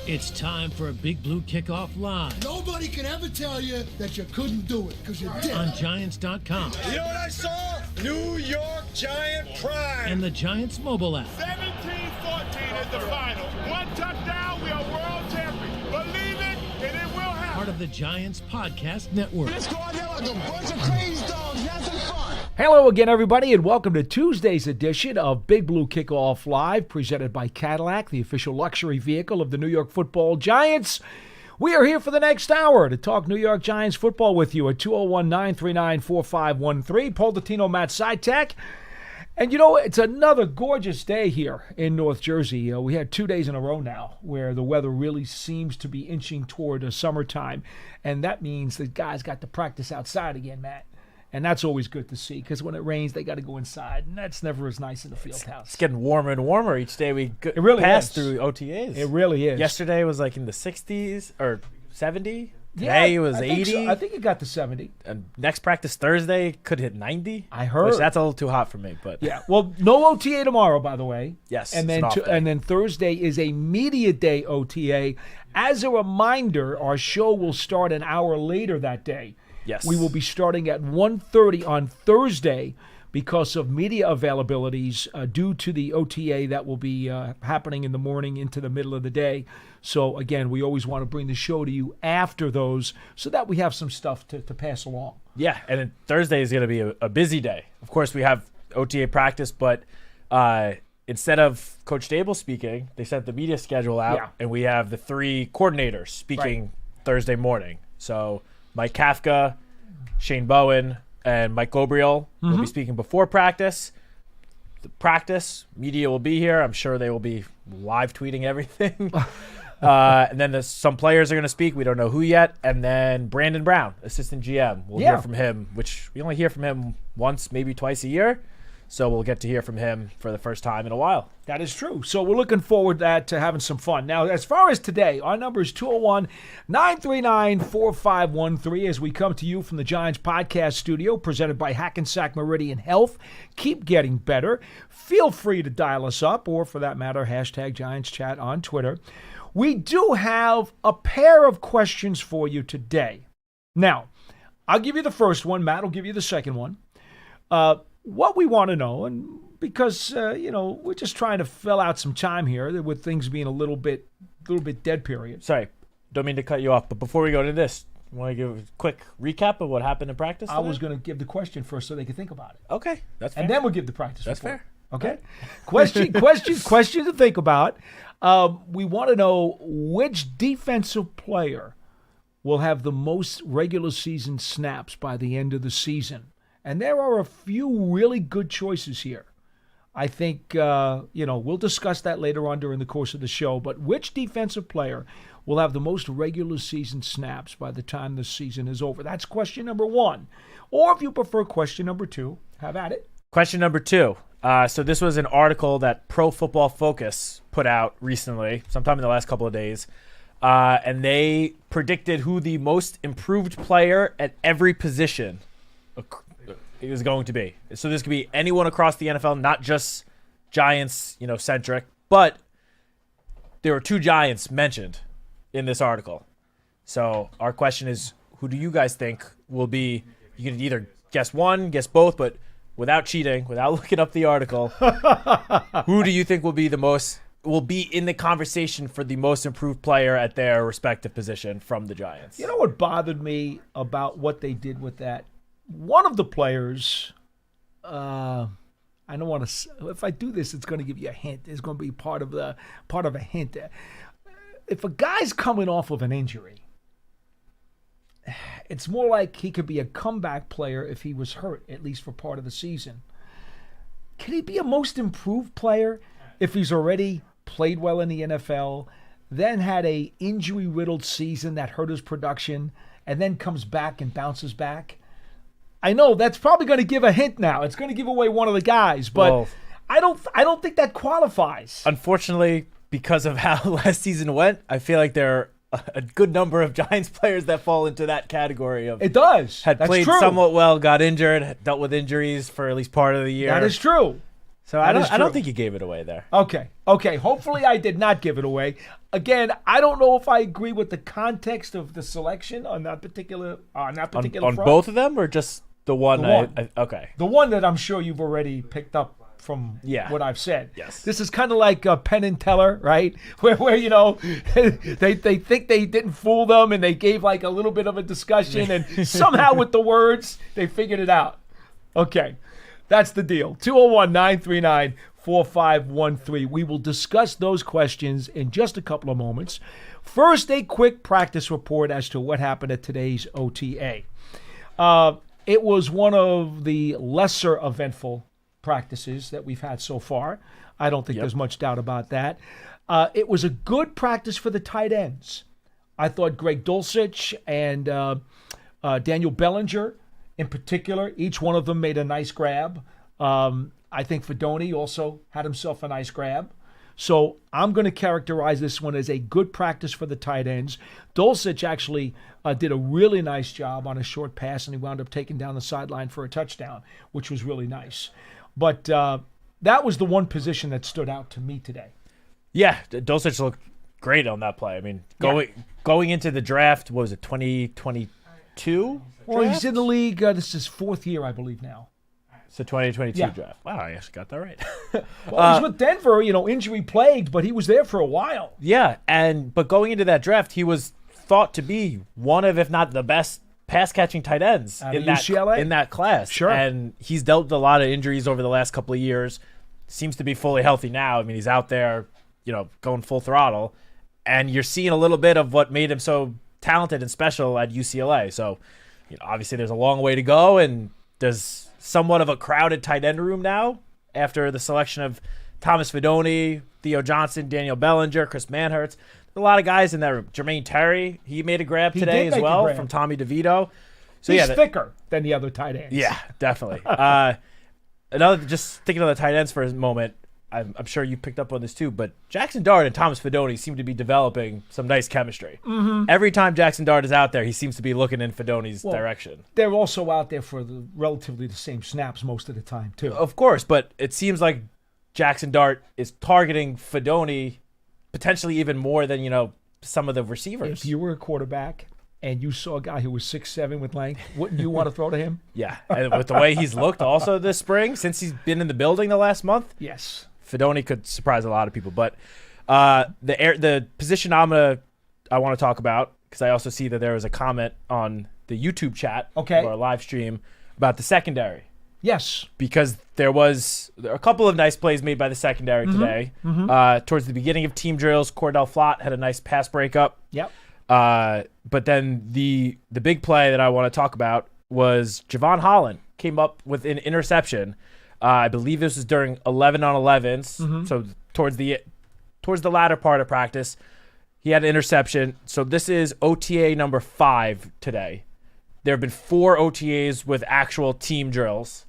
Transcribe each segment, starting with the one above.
It's time for a Big Blue Kickoff Live. Nobody can ever tell you that you couldn't do it, because you did. On Giants.com. You know what I saw? New York Giant pride. And the Giants mobile app. 17-14 is the final. One touchdown, we are world champions. Believe it, and it will happen. Part of the Giants Podcast Network. Let's go out there like a bunch of crazy dogs. Have some fun. Hello again, everybody, and welcome to Tuesday's edition of Big Blue Kickoff Live, presented by Cadillac, the official luxury vehicle of the New York Football Giants. We are here for the next hour to talk New York Giants football with you at 201-939-4513. Paul Dottino, Matt Citak. And, you know, it's another gorgeous day here in North Jersey. We had 2 days in a row now where the weather really seems to be inching toward a summertime. And that means the guys got to practice outside again, Matt. And that's always good to see, because when it rains, they got to go inside, and that's never as nice in the field house. It's getting warmer and warmer each day we pass through OTAs. It really is. Yesterday was like in the 60s or 70. Yeah, Today it was I think 80. so. I think it got to 70. And next practice Thursday could hit 90. I heard. Which that's a little too hot for me. But yeah. Well, no OTA tomorrow, by the way. Yes. And then it's an off day. and then Thursday is a media day OTA. As a reminder, our show will start an hour later that day. Yes. We will be starting at 1:30 on Thursday because of media availabilities due to the OTA that will be happening in the morning into the middle of the day. So, again, we always want to bring the show to you after those so that we have some stuff to pass along. Yeah, and then Thursday is going to be a busy day. Of course, we have OTA practice, but instead of Coach Dable speaking, they sent the media schedule out, and we have the three coordinators speaking Thursday morning. So Mike Kafka, Shane Bowen, and Mike Gobriel will be speaking before practice. The practice, media will be here. I'm sure they will be live tweeting everything. And then some players are going to speak. We don't know who yet. And then Brandon Brown, assistant GM. We'll hear from him, which we only hear from him once, maybe twice a year. So we'll get to hear from him for the first time in a while. That is true. So we're looking forward to having some fun. Now, as far as today, our number is 201-939-4513 as we come to you from the Giants Podcast Studio, presented by Hackensack Meridian Health. Keep getting better. Feel free to dial us up, or for that matter, hashtag Giants Chat on Twitter. We do have a pair of questions for you today. Now, I'll give you the first one. Matt will give you the second one. What we want to know, and because, we're just trying to fill out some time here with things being a little bit dead period. Sorry, don't mean to cut you off, but before we go to this, you want to give a quick recap of what happened in practice today? I was going to give the question first so they could think about it. Okay, that's fair. And then we'll give the practice That's report. fair. Okay? Question to think about. We want to know which defensive player will have the most regular season snaps by the end of the season. And there are a few really good choices here. I think, we'll discuss that later on during the course of the show. But which defensive player will have the most regular season snaps by the time the season is over? That's question number one. Or if you prefer question number two, have at it. Question number two. So this was an article that Pro Football Focus put out recently, sometime in the last couple of days. And they predicted who the most improved player at every position is going to be. So this could be anyone across the NFL, not just Giants, centric, but there were two Giants mentioned in this article. So our question is, who do you guys think will be? You can either guess one, guess both, but without cheating, without looking up the article, who do you think will be in the conversation for the most improved player at their respective position from the Giants? You know what bothered me about what they did with that? One of the players, I don't want to. If I do this, it's going to give you a hint. It's going to be part of a hint. If a guy's coming off of an injury, it's more like he could be a comeback player if he was hurt, at least for part of the season. Can he be a most improved player if he's already played well in the NFL, then had a injury-riddled season that hurt his production, and then comes back and bounces back? I know that's probably going to give a hint now. It's going to give away one of the guys, but I don't think that qualifies. Unfortunately, because of how last season went, I feel like there are a good number of Giants players that fall into that category of it does. That's played true. Somewhat well, got injured, dealt with injuries for at least part of the year. That is true. So I don't think you gave it away there. Okay. Hopefully I did not give it away. Again, I don't know if I agree with the context of the selection on that particular On front. both of them, or just the one? The one. Okay. The one that I'm sure you've already picked up from what I've said. Yes. This is kind of like Penn and Teller, right? Where they think they didn't fool them and they gave like a little bit of a discussion and somehow with the words they figured it out. Okay. That's the deal. 201-939-4513. We will discuss those questions in just a couple of moments. First, a quick practice report as to what happened at today's OTA. It was one of the lesser eventful practices that we've had so far. I don't think there's much doubt about that. It was a good practice for the tight ends. I thought Greg Dulcich and Daniel Bellinger in particular, each one of them made a nice grab. I think Fedoni also had himself a nice grab. So I'm going to characterize this one as a good practice for the tight ends. Dulcich actually did a really nice job on a short pass, and he wound up taking down the sideline for a touchdown, which was really nice. But that was the one position that stood out to me today. Yeah, Dulcich looked great on that play. I mean, going into the draft, what was it, 2022? Well, he's in the league. This is his fourth year, I believe, now. So 2022 draft. Wow, I actually got that right. Well, he's with Denver, injury plagued, but he was there for a while. Yeah, but going into that draft, he was thought to be one of, if not the best pass catching tight ends in that class. Sure. And he's dealt with a lot of injuries over the last couple of years. Seems to be fully healthy now. I mean, he's out there, going full throttle, and you're seeing a little bit of what made him so talented and special at UCLA. So, obviously there's a long way to go, and there's somewhat of a crowded tight end room now after the selection of Thomas Fedoni, Theo Johnson, Daniel Bellinger, Chris Manhertz. There's a lot of guys in that room. Jermaine Terry, he made a grab today as well from Tommy DeVito. So he's thicker than the other tight ends. Yeah, definitely. Just thinking of the tight ends for a moment, I'm sure you picked up on this too, but Jackson Dart and Thomas Fedoni seem to be developing some nice chemistry. Mm-hmm. Every time Jackson Dart is out there, he seems to be looking in Fedoni's direction. They're also out there for relatively the same snaps most of the time too. Of course, but it seems like Jackson Dart is targeting Fedoni potentially even more than, some of the receivers. If you were a quarterback and you saw a guy who was 6'7" with length, wouldn't you want to throw to him? Yeah, and with the way he's looked also this spring, since he's been in the building the last month. Yes. Fedoni could surprise a lot of people, but the position I want to talk about, because I also see that there was a comment on the YouTube chat of our live stream about the secondary. Yes, because there were a couple of nice plays made by the secondary today. Mm-hmm. Towards the beginning of team drills, Cordell Flott had a nice pass breakup. Yep. But then the big play that I want to talk about was Javon Holland came up with an interception. I believe this was during 11-on-11s, mm-hmm. so towards the latter part of practice, he had an interception. So this is OTA number 5 today. There have been 4 OTAs with actual team drills,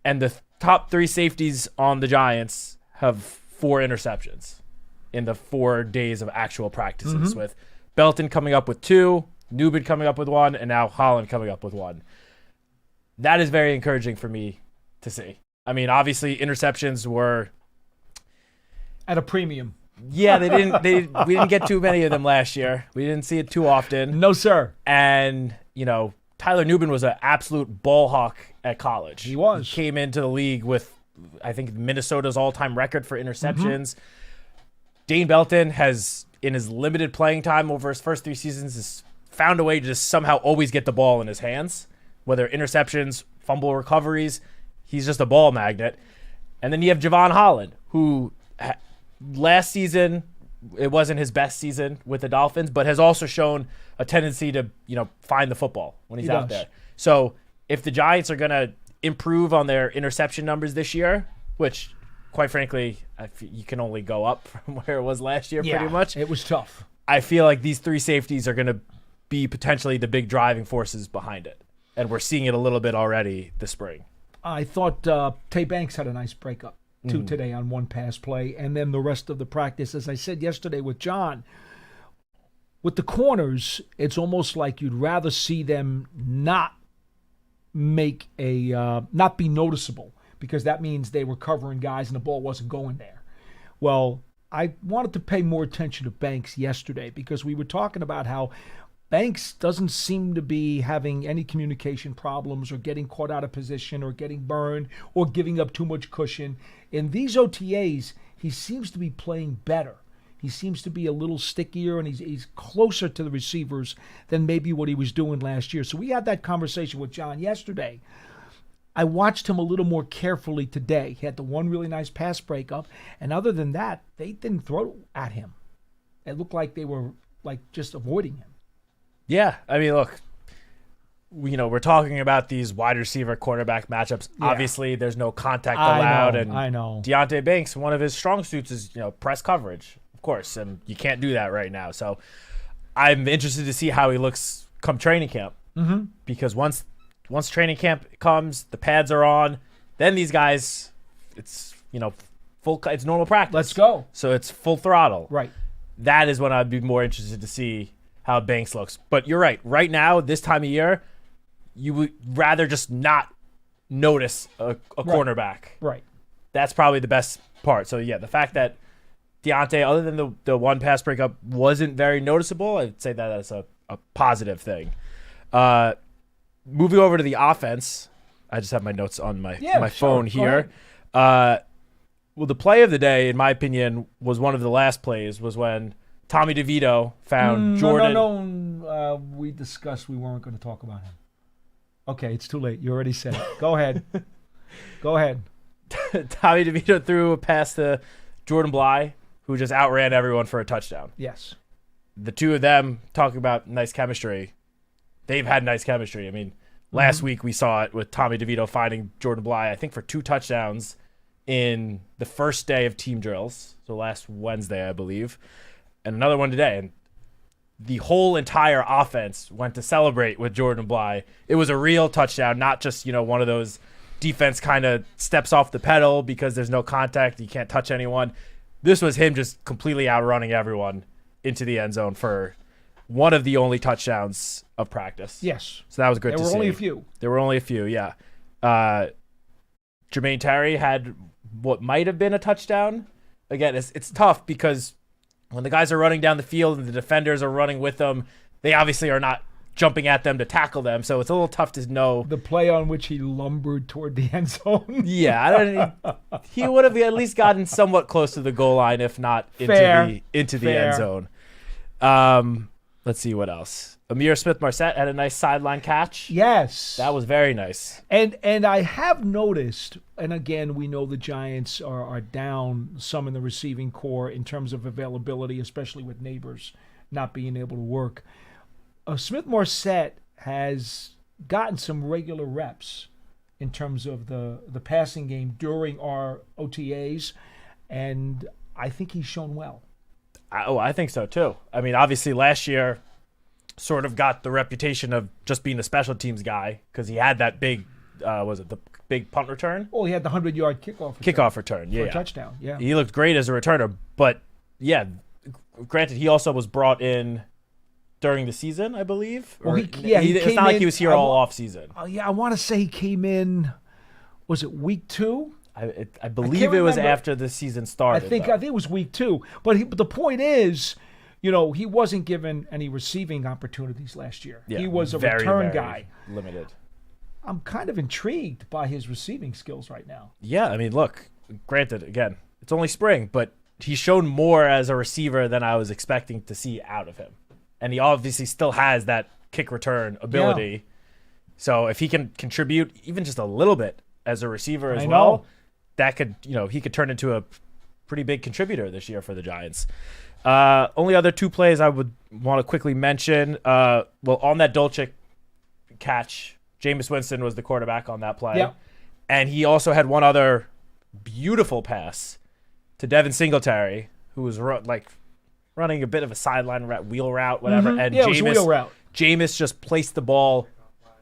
and the top 3 safeties on the Giants have 4 interceptions in the 4 days of actual practices, mm-hmm. with Belton coming up with 2, Newman coming up with 1, and now Holland coming up with 1. That is very encouraging for me to see. I mean, obviously interceptions were at a premium. Yeah, we didn't get too many of them last year. We didn't see it too often. No, sir. And, Tyler Newman was an absolute ball hawk at college. He was. He came into the league with, I think, Minnesota's all-time record for interceptions. Mm-hmm. Dane Belton has, in his limited playing time over his first 3 seasons, has found a way to just somehow always get the ball in his hands, whether interceptions, fumble recoveries. He's just a ball magnet. And then you have Javon Holland, who last season, it wasn't his best season with the Dolphins, but has also shown a tendency to, find the football when he's out there. So if the Giants are going to improve on their interception numbers this year, which, quite frankly, you can only go up from where it was last year pretty much. It was tough. I feel like these 3 safeties are going to be potentially the big driving forces behind it. And we're seeing it a little bit already this spring. I thought Tay Banks had a nice breakup, too, today on 1 pass play. And then the rest of the practice, as I said yesterday with John, with the corners, it's almost like you'd rather see them not be noticeable because that means they were covering guys and the ball wasn't going there. Well, I wanted to pay more attention to Banks yesterday because we were talking about how Banks doesn't seem to be having any communication problems or getting caught out of position or getting burned or giving up too much cushion. In these OTAs, he seems to be playing better. He seems to be a little stickier, and he's closer to the receivers than maybe what he was doing last year. So we had that conversation with John yesterday. I watched him a little more carefully today. He had the one really nice pass breakup, and other than that, they didn't throw at him. It looked like they were just avoiding him. Yeah, I mean, look, we're talking about these wide receiver quarterback matchups. Yeah. Obviously, there's no contact allowed, I know. Deontay Banks, one of his strong suits is press coverage, of course, and you can't do that right now. So I'm interested to see how he looks come training camp, because once training camp comes, the pads are on, then these guys, it's it's normal practice. Let's go. So it's full throttle. Right. That is when I'd be more interested to see how Banks looks. But you're right. Right now, this time of year, you would rather just not notice a cornerback. Right. That's probably the best part. So, yeah, the fact that Deontay, other than the one pass breakup, wasn't very noticeable, I'd say that that's a positive thing. Moving over to the offense, I just have my notes on my phone here. Well, the play of the day, in my opinion, was one of the last plays, was when Tommy DeVito found Jordan. No. We discussed we weren't going to talk about him. Okay, it's too late. You already said it. Go ahead. Go ahead. Tommy DeVito threw a pass to Jordan Bly, who just outran everyone for a touchdown. Yes. The two of them talking about nice chemistry. They've had nice chemistry. I mean, last week we saw it with Tommy DeVito finding Jordan Bly, I think, for 2 touchdowns in the first day of team drills. So last Wednesday, I believe. And another one today. And the whole entire offense went to celebrate with Jordan Bly. It was a real touchdown, not just, one of those defense kind of steps off the pedal because there's no contact, you can't touch anyone. This was him just completely outrunning everyone into the end zone for one of the only touchdowns of practice. Yes. So that was good to see. There were only a few. There were only a few, yeah. Jermaine Terry had what might have been a touchdown. Again, it's tough because when the guys are running down the field and the defenders are running with them, they obviously are not jumping at them to tackle them. So it's a little tough to know. The play on which he lumbered toward the end zone. Yeah, he would have at least gotten somewhat close to the goal line, if not into the end zone. Let's see what else. Amir Smith-Marset had a nice sideline catch. Yes. That was very nice. And I have noticed, and again, we know the Giants are down some in the receiving core in terms of availability, especially with Neighbors not being able to work. Smith-Marset has gotten some regular reps in terms of the passing game during our OTAs, and I think he's shown well. I think so, too. I mean, obviously, last year sort of got the reputation of just being the special teams guy because he had that big, the big punt return? Oh, he had the 100-yard kickoff return. Yeah. For a touchdown, yeah. He looked great as a returner, but, yeah, granted, he also was brought in during the season, I believe. Well, it's not like he was here all off season. Oh, yeah, I want to say he came in, was it week 2? I believe it was after the season started. I think it was week 2. But the point is, he wasn't given any receiving opportunities last year. Yeah, he was a very return guy. Limited. I'm kind of intrigued by his receiving skills right now. Yeah, I mean, look, granted, again, it's only spring, but he's shown more as a receiver than I was expecting to see out of him. And he obviously still has that kick return ability. Yeah. So if he can contribute even just a little bit as a receiver as well, that could, he could turn into a pretty big contributor this year for the Giants. Only other 2 plays I would want to quickly mention. On that Dolchik catch, Jameis Winston was the quarterback on that play. Yep. And he also had one other beautiful pass to Devin Singletary, who was running a bit of a sideline wheel route, whatever. Mm-hmm. And it was a wheel route. Jameis just placed the ball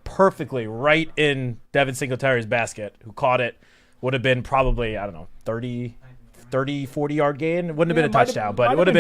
perfectly right in Devin Singletary's basket, who caught it. Would have been probably, 30, 40-yard gain. It wouldn't have been a touchdown, but it would have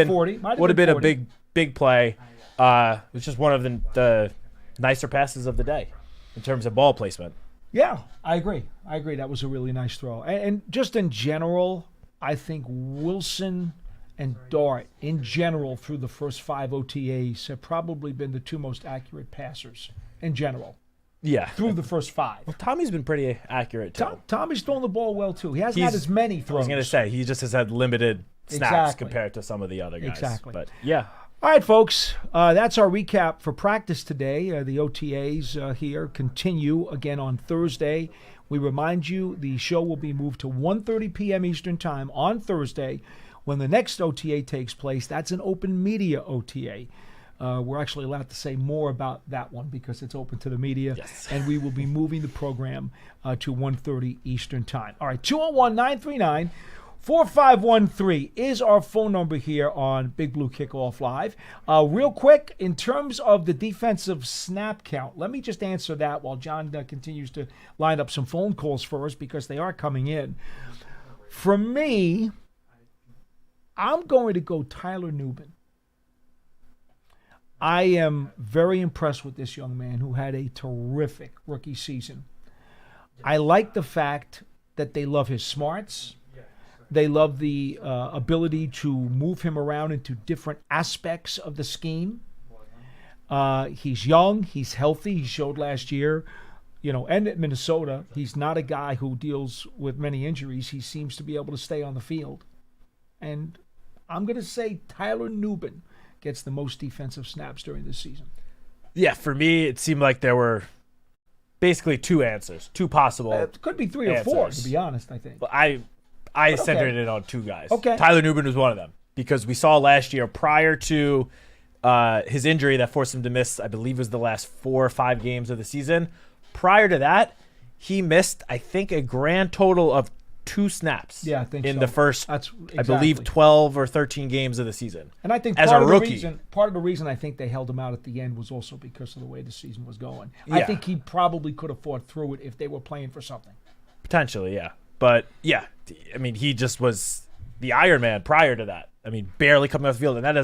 been a big play. It was just one of the nicer passes of the day in terms of ball placement. Yeah, I agree. That was a really nice throw. And just in general, I think Wilson and Dart, in general, through the first 5 OTAs, have probably been the 2 most accurate passers in general. Yeah. Through the first 5. Well, Tommy's been pretty accurate, too. Tommy's thrown the ball well, too. He hasn't had as many throws. I was going to say, he just has had limited snaps Exactly. compared to some of the other guys. Exactly. But, yeah. All right, folks, that's our recap for practice today. The OTAs here continue again on Thursday. We remind you the show will be moved to 1:30 p.m. Eastern Time on Thursday when the next OTA takes place. That's an open media OTA. We're actually allowed to say more about that one because it's open to the media. Yes. And we will be moving the program to 1:30 Eastern Time. All right, 201-939-4513 is our phone number here on Big Blue Kickoff Live. Real quick, in terms of the defensive snap count, let me just answer that while John continues to line up some phone calls for us because they are coming in. For me, I'm going to go Tyler Nubin. I am very impressed with this young man who had a terrific rookie season. I like the fact that they love his smarts. They love the ability to move him around into different aspects of the scheme. He's young. He's healthy. He showed last year, and at Minnesota, he's not a guy who deals with many injuries. He seems to be able to stay on the field. And I'm going to say Tyler Nubin gets the most defensive snaps during this season. Yeah, for me, it seemed like there were basically 2 answers, 2 possible It could be 3 or 4, to be honest, I think. But I centered it on 2 guys. Okay. Tyler Nubin was one of them because we saw last year prior to his injury that forced him to miss, I believe, was the last 4 or 5 games of the season. Prior to that, he missed, I think, a grand total of 2 snaps. Yeah, I think in so. the first, Exactly. I believe, 12 or 13 games of the season. And I think as part a of rookie, the reason I think they held him out at the end was also because of the way the season was going. Yeah. I think he probably could have fought through it if they were playing for something. potentially, yeah. But yeah, I mean, he just was the Iron Man prior to that. I mean, barely coming off the field, and that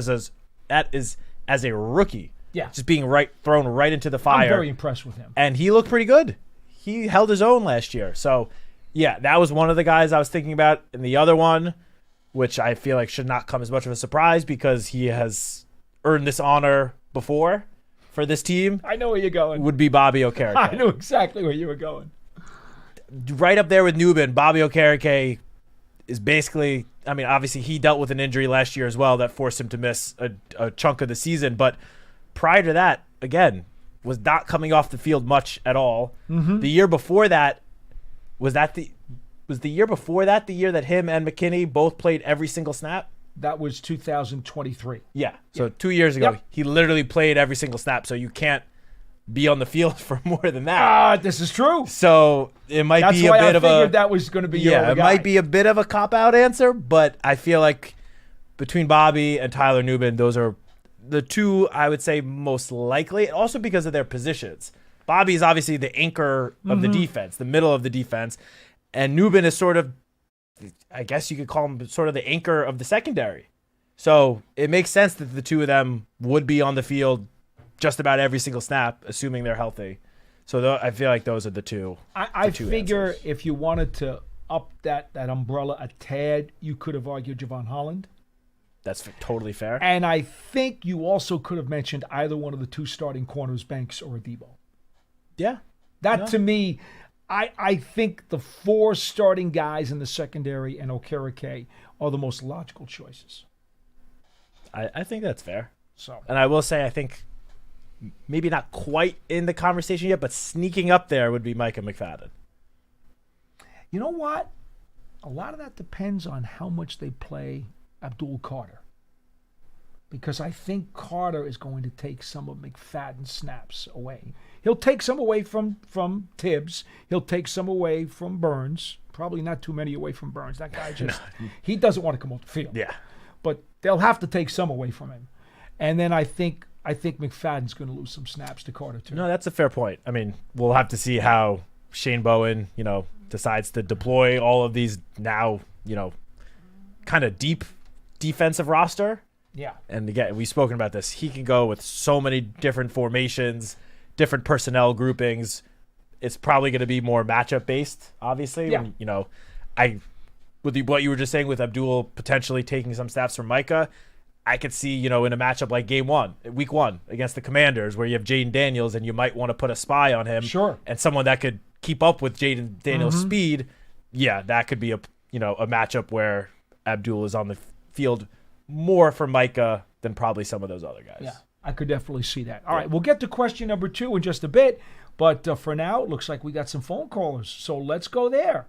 is as a rookie. Yeah. Just being thrown right into the fire. I'm very impressed with him. And he looked pretty good. He held his own last year. So, yeah, that was one of the guys I was thinking about. And the other one, which I feel like should not come as much of a surprise because he has earned this honor before for this team, I know where you're going. would be Bobby Okereke. I knew exactly where you were going. Right up there with Nubin, Bobby Okereke is basically, I mean, obviously he dealt with an injury last year as well that forced him to miss a chunk of the season. But prior to that, again, was not coming off the field much at all. Mm-hmm. The year before that, was the year before that the year that him and McKinney both played every single snap? That was 2023. Yeah. So 2 years ago, Yep. he literally played every single snap. So you can't be on the field for more than that. This is true. So it might That's be a why bit I of figured a that was going to be your yeah. other It guy. might be a bit of a cop out answer, but I feel like between Bobby and Tyler Nubin, those are the two I would say most likely. Also because of their positions. Bobby is obviously the anchor of the defense, the middle of the defense, and Nubin is sort of, I guess you could call him sort of the anchor of the secondary. So it makes sense that the two of them would be on the field just about every single snap, assuming they're healthy. So I feel like those are the two. I two figure answers. if you wanted to up that umbrella a tad, you could have argued Javon Holland. That's totally fair. And I think you also could have mentioned either one of the two starting corners, Banks or Adebo. Yeah. That to me, I think the four starting guys in the secondary and Okereke are the most logical choices. I think that's fair. So, And I will say, I think maybe not quite in the conversation yet, but sneaking up there would be Micah McFadden. you know what? A lot of that depends on how much they play Abdul Carter. Because I think Carter is going to take some of McFadden's snaps away. He'll take some away from Tibbs. He'll take some away from Burns. Probably not too many away from Burns. That guy just, he doesn't want to come off the field. Yeah. But they'll have to take some away from him. And then I think McFadden's going to lose some snaps to Carter too. No, that's a fair point. I mean, we'll have to see how Shane Bowen, decides to deploy all of these now, kind of deep defensive roster. Yeah. And again, we've spoken about this. He can go with so many different formations, different personnel groupings, it's probably going to be more matchup based, obviously. Yeah. When, you know, what you were just saying with Abdul potentially taking some snaps from Micah, I could see, you know, in a matchup like week 1 against the Commanders, where you have Jaden Daniels and you might want to put a spy on him. Sure. And someone that could keep up with Jaden Daniels' speed. Yeah, that could be a matchup where Abdul is on the field more for Micah than probably some of those other guys. Yeah, I could definitely see that. All right, we'll get to question number 2 in just a bit, but for now, it looks like we got some phone callers, so let's go there.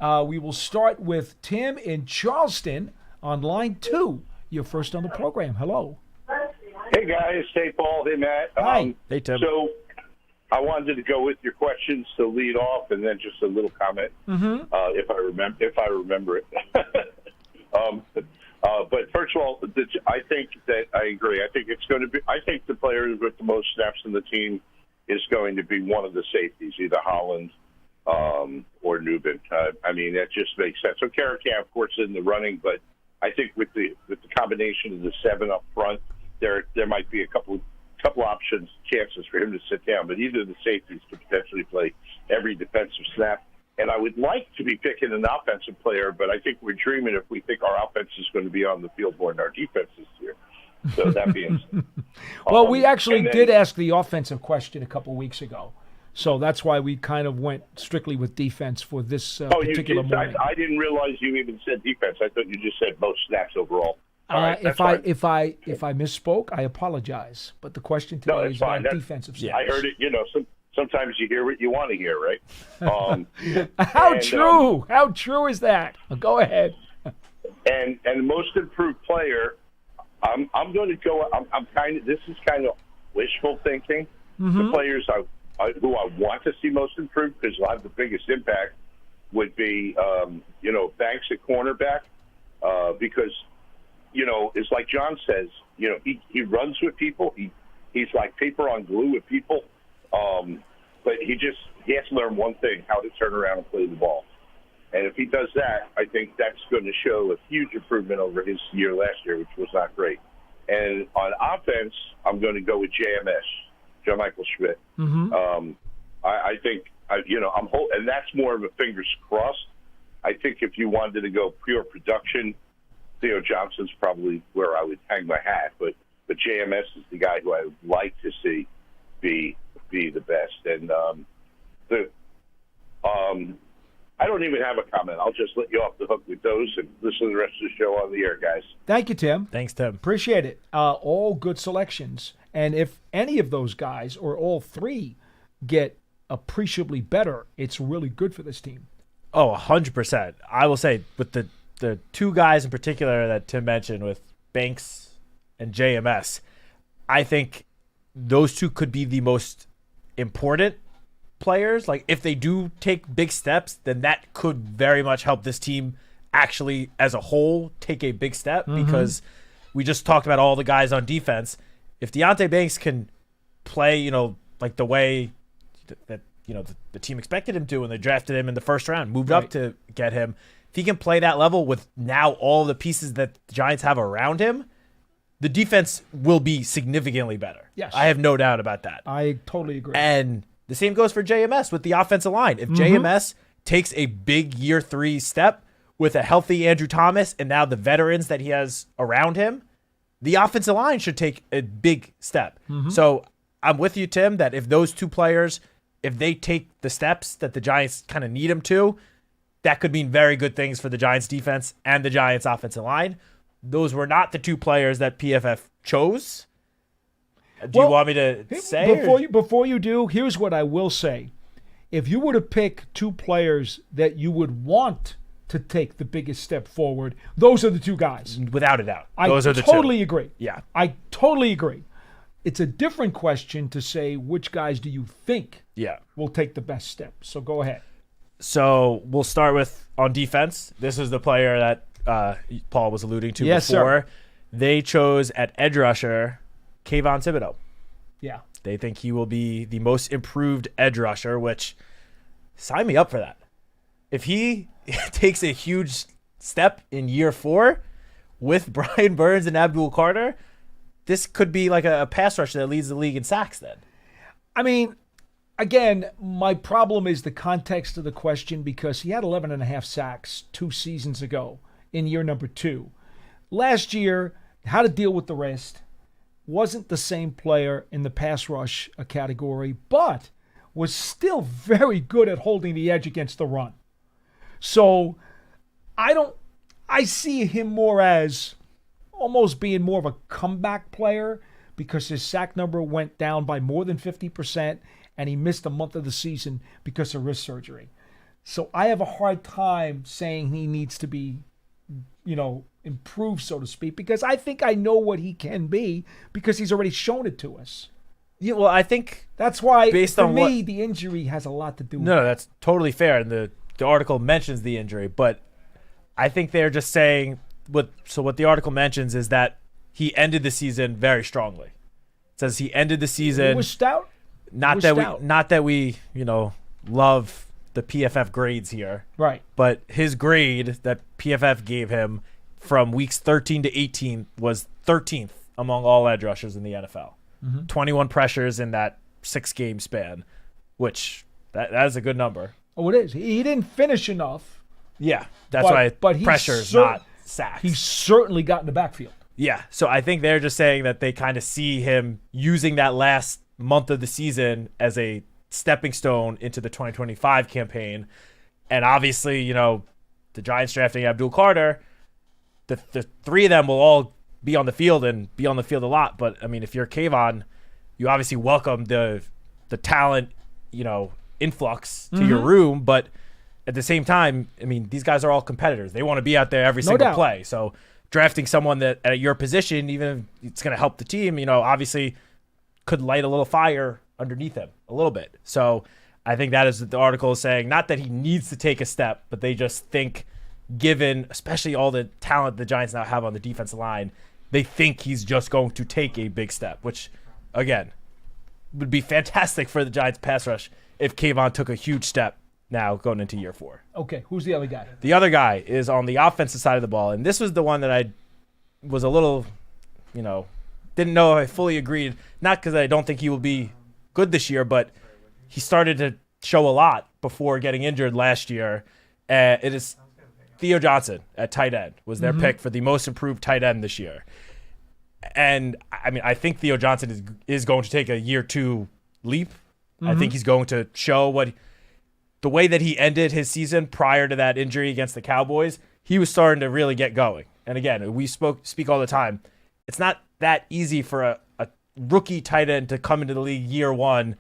We will start with Tim in Charleston on line 2. You're first on the program. Hello. Hey, guys. Hey, Paul. Hey, Matt. Hi. Hey, Tim. So I wanted to go with your questions to lead off, and then just a little comment, if I remember it. But first of all, I think that I agree. I think it's going to be. I think the player with the most snaps in the team is going to be one of the safeties, either Holland or Newman. I mean, that just makes sense. So Caracan, of course, in the running, but I think with the combination of the 7 up front, there might be a couple chances for him to sit down. But either of the safeties could potentially play every defensive snap. And I would like to be picking an offensive player, but I think we're dreaming if we think our offense is going to be on the field more than our defense this year. So that being well, we actually did ask the offensive question a couple weeks ago. So that's why we kind of went strically with defense for this particular morning. I didn't realize you even said defense. I thought you just said most snaps overall. If I misspoke, I apologize. But the question today is about defensive snaps. I heard it. You know, sometimes you hear what you want to hear, right? How true is that? Go ahead. And the most improved player, I'm going to go. I'm kind of. This is kind of wishful thinking. The players who I want to see most improved, because they'll have the biggest impact, would be Banks at cornerback, because it's like John says, he runs with people. He's like paper on glue with people, but he has to learn one thing: how to turn around and play the ball. And if he does that, I think that's going to show a huge improvement over his year last year, which was not great. And on offense, I'm going to go with JMS, John Michael Schmidt. I think, and that's more of a fingers crossed. I think if you wanted to go pure production, Theo Johnson's probably where I would hang my hat. But JMS is the guy who I would like to see be the best. And I don't even have a comment. I'll just let you off the hook with those and listen to the rest of the show on the air, guys. Thank you, Tim. Thanks, Tim. Appreciate it. All good selections. And if any of those guys or all 3 get appreciably better, it's really good for this team. Oh, 100%. I will say, with the 2 guys in particular that Tim mentioned, with Banks and JMS, I think those 2 could be the most important players. Like, if they do take big steps, then that could very much help this team actually as a whole take a big step, because we just talked about all the guys on defense. If Deonte Banks can play, like the way that the team expected him to when they drafted him in the first round, moved up to get him, if he can play that level with now all the pieces that the Giants have around him, the defense will be significantly better. Yes. I have no doubt about that. I totally agree. And the same goes for JMS with the offensive line. If JMS takes a big year 3 step with a healthy Andrew Thomas and now the veterans that he has around him, the offensive line should take a big step. So I'm with you, Tim, that if those 2 players, if they take the steps that the Giants kind of need them to, that could mean very good things for the Giants defense and the Giants offensive line. Those were not the 2 players that PFF chose. Do you want me to say? Before you do, here's what I will say. If you were to pick 2 players that you would want to take the biggest step forward, those are the 2 guys. Without a doubt. Those are the 2. I totally agree. Yeah. I totally agree. It's a different question to say which guys do you think will take the best step. So go ahead. So we'll start with on defense. This is the player that Paul was alluding to before. Sir. They chose at edge rusher Kayvon Thibodeau. Yeah. They think he will be the most improved edge rusher, which, sign me up for that. If he takes a huge step in year 4 with Brian Burns and Abdul Carter, this could be like a pass rush that leads the league in sacks then. I mean, Again, my problem is the context of the question because he had 11.5 sacks 2 seasons ago in year number 2. Last year, had to deal with the rest. Wasn't the same player in the pass rush category, but was still very good at holding the edge against the run. So I see him more as almost being more of a comeback player because his sack number went down by more than 50% and he missed a month of the season because of wrist surgery. So I have a hard time saying he needs to be, improved, so to speak, because I think I know what he can be because he's already shown it to us. Yeah, well, I think that's why, based for on me, the injury has a lot to do with it. No, that's totally fair. And the article mentions the injury, but I think they're just saying what the article mentions is that he ended the season very strongly. It says he ended the season. He was stout. Not that we love the PFF grades here. Right. But his grade that PFF gave him from weeks 13 to 18 was 13th among all edge rushers in the NFL. 21 pressures in that 6-game span, which that is a good number. Oh, it is. He didn't finish enough. Yeah, that's why pressures, not sacks. He certainly got in the backfield. Yeah, so I think they're just saying that they kind of see him using that last month of the season as a stepping stone into the 2025 campaign. And obviously, the Giants drafting Abdul Carter, the three of them will all be on the field and be on the field a lot. But, I mean, if you're Kayvon, you obviously welcome the talent, influx to your room. But at the same time, I mean, these guys are all competitors. They want to be out there every single play. So drafting someone that at your position, even if it's going to help the team, obviously could light a little fire underneath him a little bit. So I think that is what the article is saying. Not that he needs to take a step, but they just think, given especially all the talent the Giants now have on the defensive line, they think he's just going to take a big step, which, again, would be fantastic for the Giants pass rush if Kayvon took a huge step now going into year 4. Okay, who's the other guy? The other guy is on the offensive side of the ball, and this was the one that I was a little, didn't know if I fully agreed. Not because I don't think he will be good this year, but he started to show a lot before getting injured last year. It is Theo Johnson at tight end was their pick for the most improved tight end this year. And, I mean, I think Theo Johnson is going to take a year 2 leap. I think he's going to show the way that he ended his season prior to that injury against the Cowboys, he was starting to really get going. And again, we speak all the time. It's not that easy for a rookie tight end to come into the league year 1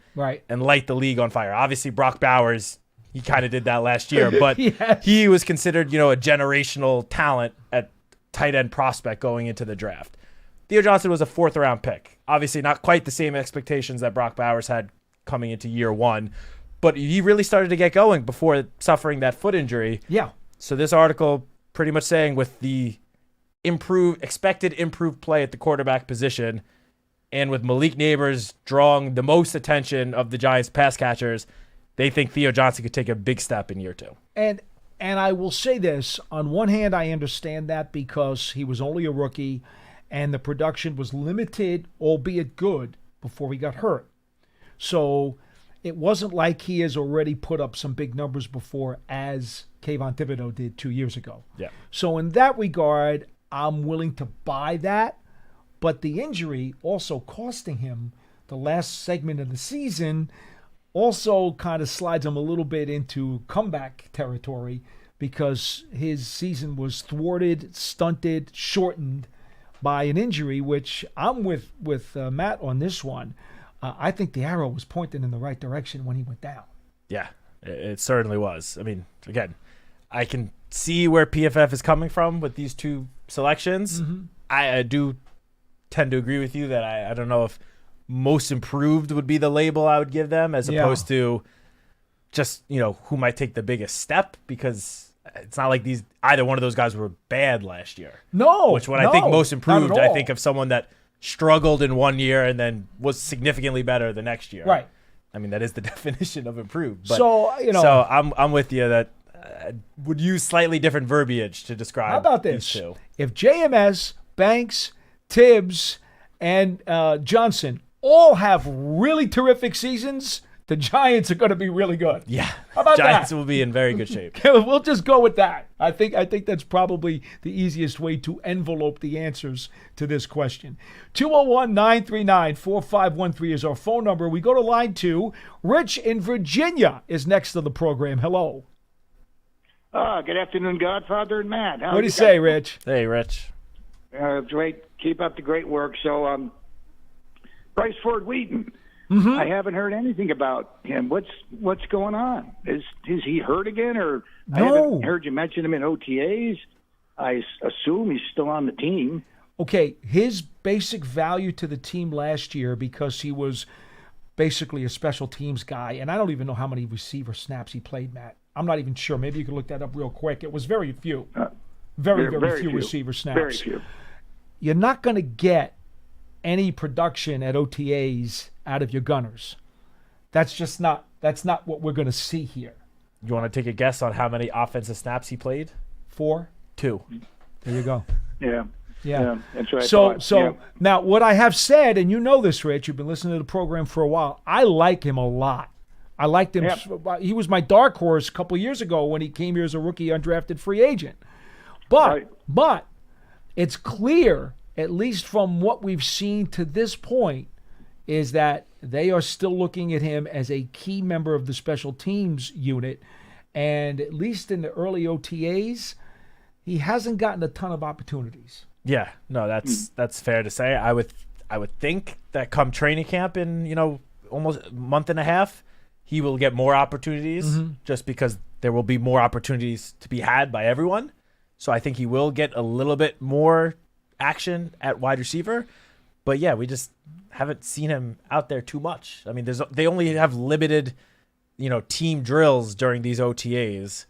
and light the league on fire. Obviously, Brock Bowers, he kind of did that last year, but he was considered, a generational talent at tight end prospect going into the draft. Theo Johnson was a 4th-round pick. Obviously, not quite the same expectations that Brock Bowers had coming into year 1, but he really started to get going before suffering that foot injury. Yeah. So this article pretty much saying with the expected improved play at the quarterback position, and with Malik Neighbors drawing the most attention of the Giants pass catchers, they think Theo Johnson could take a big step in year 2. And I will say this, on one hand, I understand that because he was only a rookie and the production was limited, albeit good, before he got hurt. So it wasn't like he has already put up some big numbers before, as Kayvon Thibodeau did 2 years ago. Yeah. So in that regard, I'm willing to buy that. But the injury also costing him the last segment of the season also kind of slides him a little bit into comeback territory because his season was thwarted, stunted, shortened by an injury, which I'm with Matt on this one. I think the arrow was pointing in the right direction when he went down. Yeah, it certainly was. I mean, again, I can see where PFF is coming from with these 2 selections. I do tend to agree with you that I don't know if most improved would be the label I would give them as opposed to just, who might take the biggest step, because it's not like either one of those guys were bad last year. No. I think most improved, I think of someone that struggled in 1 year and then was significantly better the next year. Right. I mean, that is the definition of improved. But, so I'm with you that I would use slightly different verbiage to describe. How about this? These 2. If JMS, Banks, Tibbs, and Johnson all have really terrific seasons, the Giants are going to be really good. Yeah. How about Giants that? will be in very good shape. We'll just go with that. I think that's probably the easiest way to envelope the answers to this question. 201-939-4513 is our phone number. We go to line 2. Rich in Virginia is next to the program. Hello. Good afternoon, Godfather and Matt. What do you say, Rich? Hey, Rich. Great. Keep up the great work. So, Bryce Ford Weeden. Mm-hmm. I haven't heard anything about him. What's going on? Is he hurt again, or No. I haven't heard you mention him in OTAs? I assume he's still on the team. Okay, his basic value to the team last year, because he was basically a special teams guy, and I don't even know how many receiver snaps he played, Matt. I'm not even sure. Maybe you can look that up real quick. It was very few. Very few receiver snaps. Very few. You're not going to get any production at OTAs out of your gunners. That's not what we're going to see here. You want to take a guess on how many offensive snaps he played? 4? 2. There you go. Yeah. Yeah. That's right. So now what I have said, and you know this, Rich, you've been listening to the program for a while, I like him a lot. I liked him. Yep. He was my dark horse a couple of years ago when he came here as a rookie undrafted free agent. But it's clear, at least from what we've seen to this point, is that they are still looking at him as a key member of the special teams unit. And at least in the early OTAs, he hasn't gotten a ton of opportunities. Yeah, no, that's fair to say. I would think that come training camp in almost a month and a half, he will get more opportunities, just because there will be more opportunities to be had by everyone. So I think he will get a little bit more action at wide receiver. But yeah, we just haven't seen him out there too much. I mean, they only have limited, team drills during these OTAs,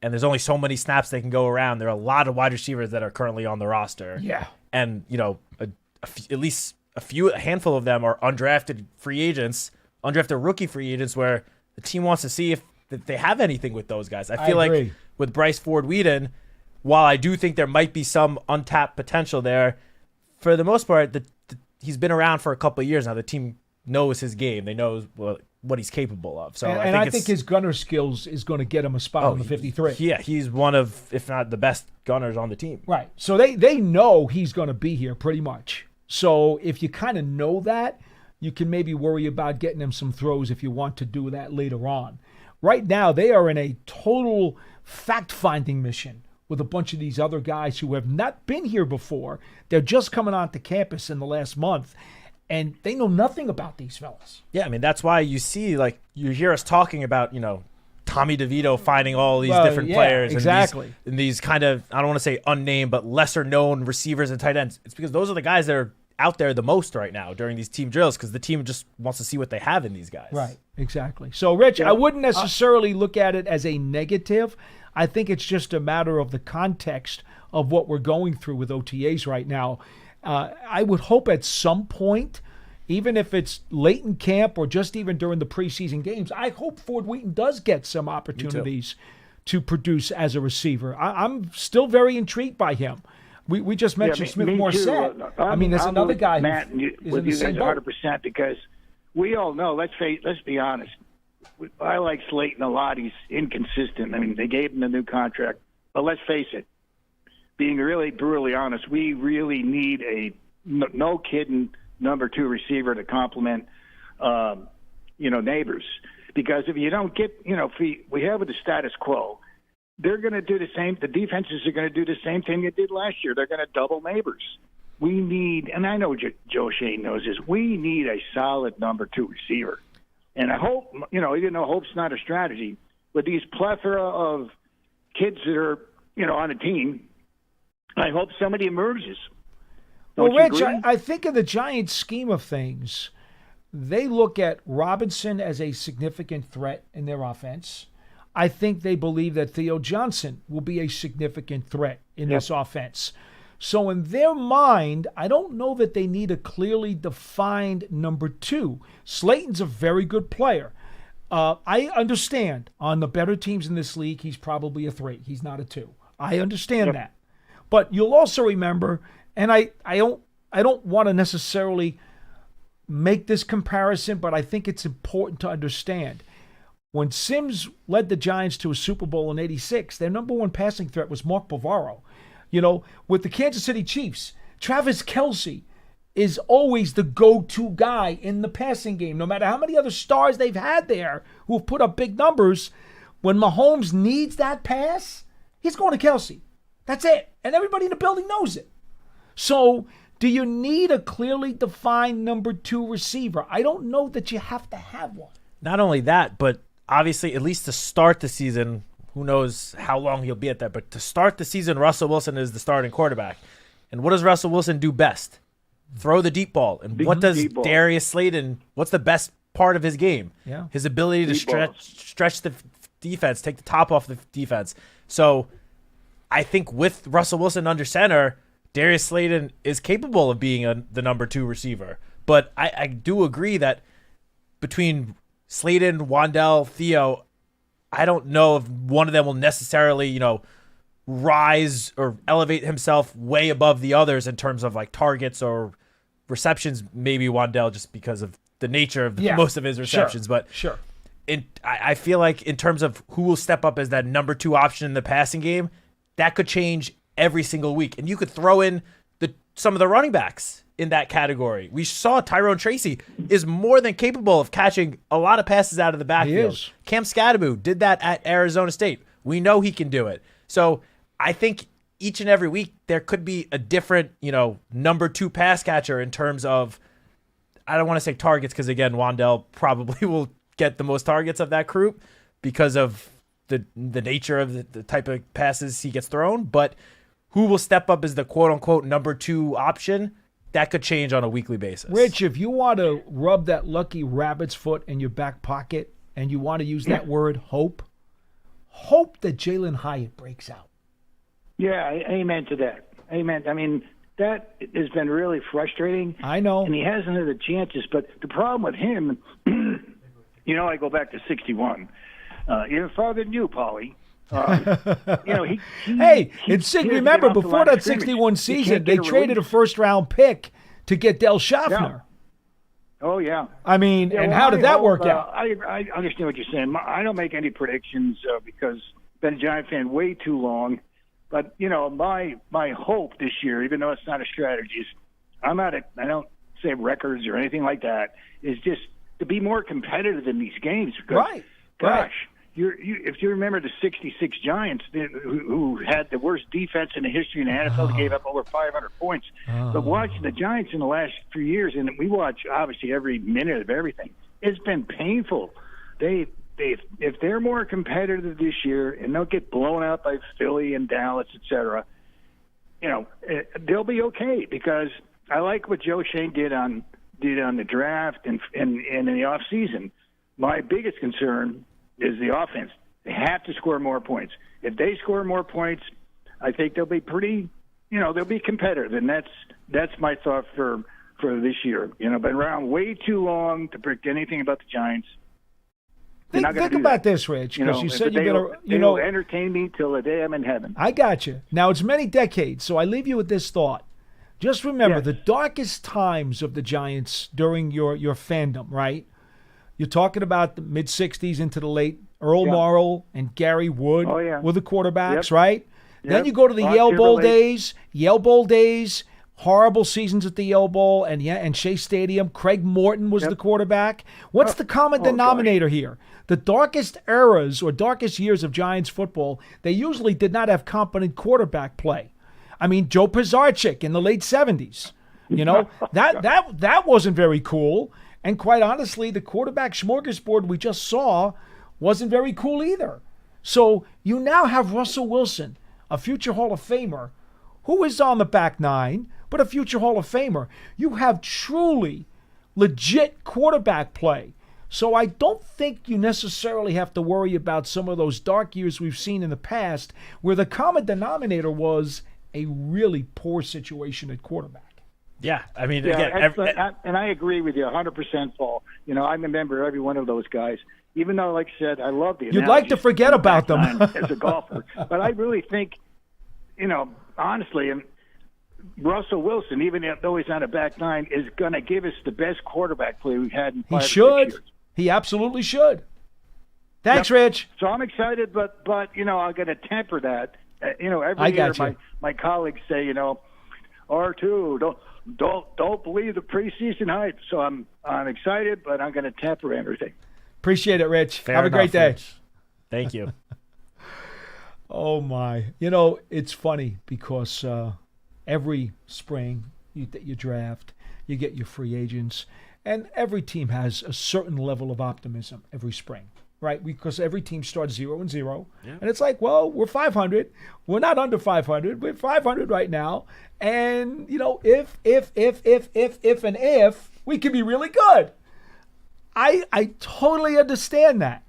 and there's only so many snaps they can go around. There are a lot of wide receivers that are currently on the roster. Yeah. And, at least a handful of them are undrafted free agents, undrafted rookie free agents, where the team wants to see if they have anything with those guys. I feel like with Bryce Ford Weeden, while I do think there might be some untapped potential there, for the most part, he's been around for a couple of years now. The team knows his game. They know what he's capable of. So I think his gunner skills is going to get him a spot on the 53. Yeah, he's one of, if not the best gunners on the team. Right. So they know he's going to be here pretty much. So if you kind of know that, you can maybe worry about getting him some throws if you want to do that later on. Right now, they are in a total fact-finding mission with a bunch of these other guys who have not been here before. They're just coming onto campus in the last month, and they know nothing about these fellas. Yeah, I mean, that's why you see, you hear us talking about, Tommy DeVito finding all these different players. Exactly. And these kind of, I don't want to say unnamed, but lesser-known receivers and tight ends. It's because those are the guys that are out there the most right now during these team drills, because the team just wants to see what they have in these guys. Right, exactly. So, Rich, I wouldn't necessarily look at it as a negative. I think it's just a matter of the context of what we're going through with OTAs right now. I would hope at some point, even if it's late in camp or just even during the preseason games, I hope Ford Weeden does get some opportunities to produce as a receiver. I'm still very intrigued by him. We just mentioned Smith Morset. I mean, there's another guy Matt, who is with in the you same guys boat. 100%, because we all know, let's be honest, I like Slayton a lot. He's inconsistent. I mean, they gave him a new contract. But let's face it, being really brutally honest, we really need a no-kidding number 2 receiver to complement, Neighbors. Because if you don't get, if we have the status quo, they're going to do the same. The defenses are going to do the same thing they did last year. They're going to double Neighbors. We need, and I know Joe Shane knows this, we need a solid number 2 receiver. And I hope, even though hope's not a strategy, with these plethora of kids that are, on a team, I hope somebody emerges. Well, Rich, I think in the Giants' scheme of things, they look at Robinson as a significant threat in their offense. I think they believe that Theo Johnson will be a significant threat in this offense. So in their mind, I don't know that they need a clearly defined number 2. Slayton's a very good player. I understand on the better teams in this league, he's probably a 3. He's not a 2. I understand that. But you'll also remember, and I don't want to necessarily make this comparison, but I think it's important to understand. When Sims led the Giants to a Super Bowl in '86, their number one passing threat was Mark Bavaro. With the Kansas City Chiefs, Travis Kelce is always the go-to guy in the passing game. No matter how many other stars they've had there who have put up big numbers, when Mahomes needs that pass, he's going to Kelce. That's it. And everybody in the building knows it. So do you need a clearly defined number 2 receiver? I don't know that you have to have one. Not only that, but obviously, at least to start the season, who knows how long he'll be at that, but to start the season, Russell Wilson is the starting quarterback. And what does Russell Wilson do best? Throw the deep ball. And what does Darius Slayton, what's the best part of his game? Yeah. His ability to stretch the defense, take the top off the defense. So I think with Russell Wilson under center, Darius Slayton is capable of being the number 2 receiver. But I do agree that between Slayton, Wan'Dale, Theo, I don't know if one of them will necessarily, rise or elevate himself way above the others in terms of like targets or receptions. Maybe Wan'Dale just because of the nature of most of his receptions. Sure. But sure. I feel like in terms of who will step up as that number 2 option in the passing game, that could change every single week. And you could throw in some of the running backs in that category. We saw Tyrone Tracy is more than capable of catching a lot of passes out of the backfield. He is. Cam Scadaboo did that at Arizona State. We know he can do it. So I think each and every week there could be a different, number 2 pass catcher in terms of, I don't want to say targets because, again, Wan'Dale probably will get the most targets of that group because of the nature of the type of passes he gets thrown. But who will step up as the quote-unquote number 2 option, that could change on a weekly basis. Rich, if you want to rub that lucky rabbit's foot in your back pocket and you want to use that word hope that Jalen Hyatt breaks out. Yeah, amen to that. Amen. I mean, that has been really frustrating. I know. And he hasn't had the chances. But the problem with him, I go back to 61. Even farther than you, Paulie. Remember, before that 61 season, they traded a first-round pick to get Del Schaffner. Yeah. Oh, yeah. I mean, and how did that work out? I understand what you're saying. I don't make any predictions because I've been a Giant fan way too long. But, my hope this year, even though it's not a strategy, is I don't say records or anything like that, is just to be more competitive in these games. Because, right. Gosh. Right. If you remember the 66 Giants who had the worst defense in the history in the NFL, they gave up over 500 points. But watching the Giants in the last few years, and we watch obviously every minute of everything, it's been painful. If they're more competitive this year and they'll get blown out by Philly and Dallas, etc., they'll be okay because I like what Joe Shane did on the draft and in the off season. My biggest concern is the offense. They have to score more points. If they score more points, I think they'll be pretty, they'll be competitive. And that's my thought for this year. Been around way too long to predict anything about the Giants. Think about this, Rich, because you said they'll entertain me till the day I'm in heaven. I got you. Now, it's many decades, so I leave you with this thought. Just remember, the darkest times of the Giants during your fandom, right? You're talking about the mid-'60s into the late. Earl Morrall and Gary Wood were the quarterbacks, right? Yep. Then you go to the Yale Bowl days, horrible seasons at the Yale Bowl and Shea Stadium. Craig Morton was the quarterback. What's the common denominator here? The darkest eras or darkest years of Giants football, they usually did not have competent quarterback play. I mean, Joe Pisarcik in the late 70s. That wasn't very cool. And quite honestly, the quarterback smorgasbord we just saw wasn't very cool either. So you now have Russell Wilson, a future Hall of Famer, who is on the back nine, but a future Hall of Famer. You have truly legit quarterback play. So I don't think you necessarily have to worry about some of those dark years we've seen in the past where the common denominator was a really poor situation at quarterback. Yeah, I mean, and I agree with you 100%, Paul. I remember every one of those guys, even though, like I said, I love the You'd like to forget about them as a golfer. But I really think, honestly, Russell Wilson, even though he's on a back nine, is going to give us the best quarterback play we've had in 5 He or 6 should. years. He absolutely should. Thanks, Rich. So I'm excited, but I'm going to temper that. Every I year got you. my colleagues say, R2, don't believe the preseason hype. So I'm excited, but I'm going to temper everything. Appreciate it, Rich. Fair Have a great enough, day. Rich. Thank you. Oh, my. It's funny because every spring you draft, you get your free agents, and every team has a certain level of optimism every spring, right? Because every team starts 0-0. Yeah. And it's like, well, we're 500. We're not under 500. We're 500 right now. And, if, we can be really good. I totally understand that.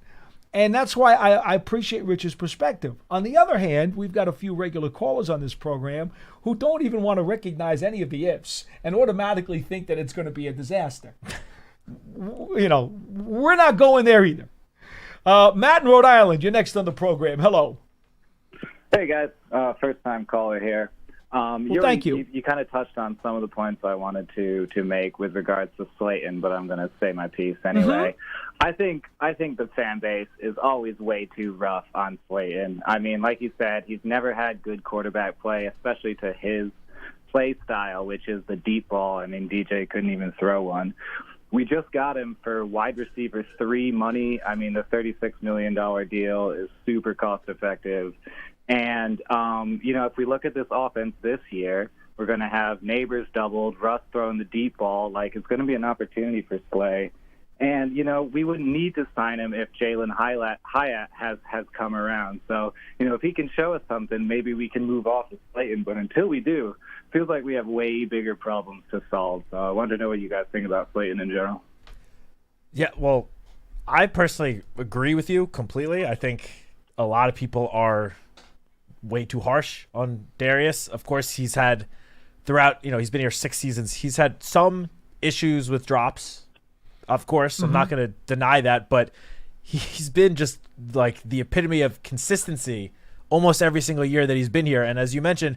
And that's why I appreciate Rich's perspective. On the other hand, we've got a few regular callers on this program who don't even want to recognize any of the ifs and automatically think that it's going to be a disaster. We're not going there either. Matt in Rhode Island, you're next on the program. Hello. Hey, guys. First-time caller here. Thank you. You kind of touched on some of the points I wanted to make with regards to Slayton, but I'm going to say my piece anyway. I think the fan base is always way too rough on Slayton. I mean, like you said, he's never had good quarterback play, especially to his play style, which is the deep ball. I mean, DJ couldn't even throw one. We just got him for wide receiver 3 money. I mean, the $36 million deal is super cost-effective. And, if we look at this offense this year, we're going to have Neighbors doubled, Russ throwing the deep ball. Like, it's going to be an opportunity for Slay. And, we wouldn't need to sign him if Jalen Hyatt has come around. So, if he can show us something, maybe we can move off of Slayton. But until we do, it feels like we have way bigger problems to solve. So I wanted to know what you guys think about Slayton in general. Yeah, well, I personally agree with you completely. I think a lot of people are way too harsh on Darius. Of course, he's had throughout, he's been here 6 seasons. He's had some issues with drops. Of course, I'm not going to deny that, but he's been just like the epitome of consistency almost every single year that he's been here. And as you mentioned,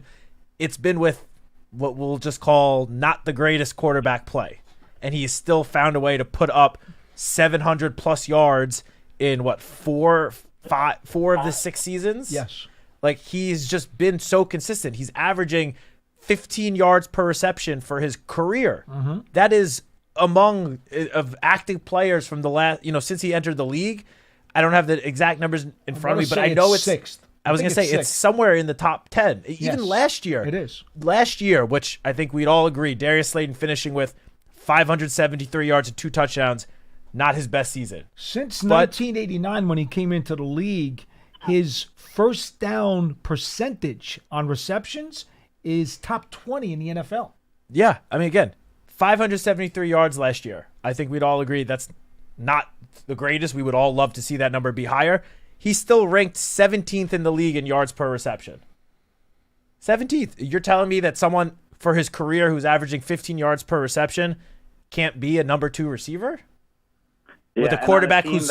it's been with what we'll just call not the greatest quarterback play. And he's still found a way to put up 700 plus yards in four of the 6 seasons? Yes. Like, he's just been so consistent. He's averaging 15 yards per reception for his career. That is among of active players from the last, since he entered the league. I don't have the exact numbers in front of me, but I know it's 6th. I was going to say it's somewhere in the top 10. Even last year. It is. Last year, which I think we'd all agree, Darius Slayton finishing with 573 yards and 2 touchdowns, not his best season. Since 1989, when he came into the league, his first down percentage on receptions is top 20 in the NFL. Yeah, I mean, again, 573 yards last year. I think we'd all agree that's not the greatest. We would all love to see that number be higher. He's still ranked 17th in the league in yards per reception. 17th. You're telling me that someone for his career who's averaging 15 yards per reception can't be a number 2 receiver? Yeah, with a quarterback whose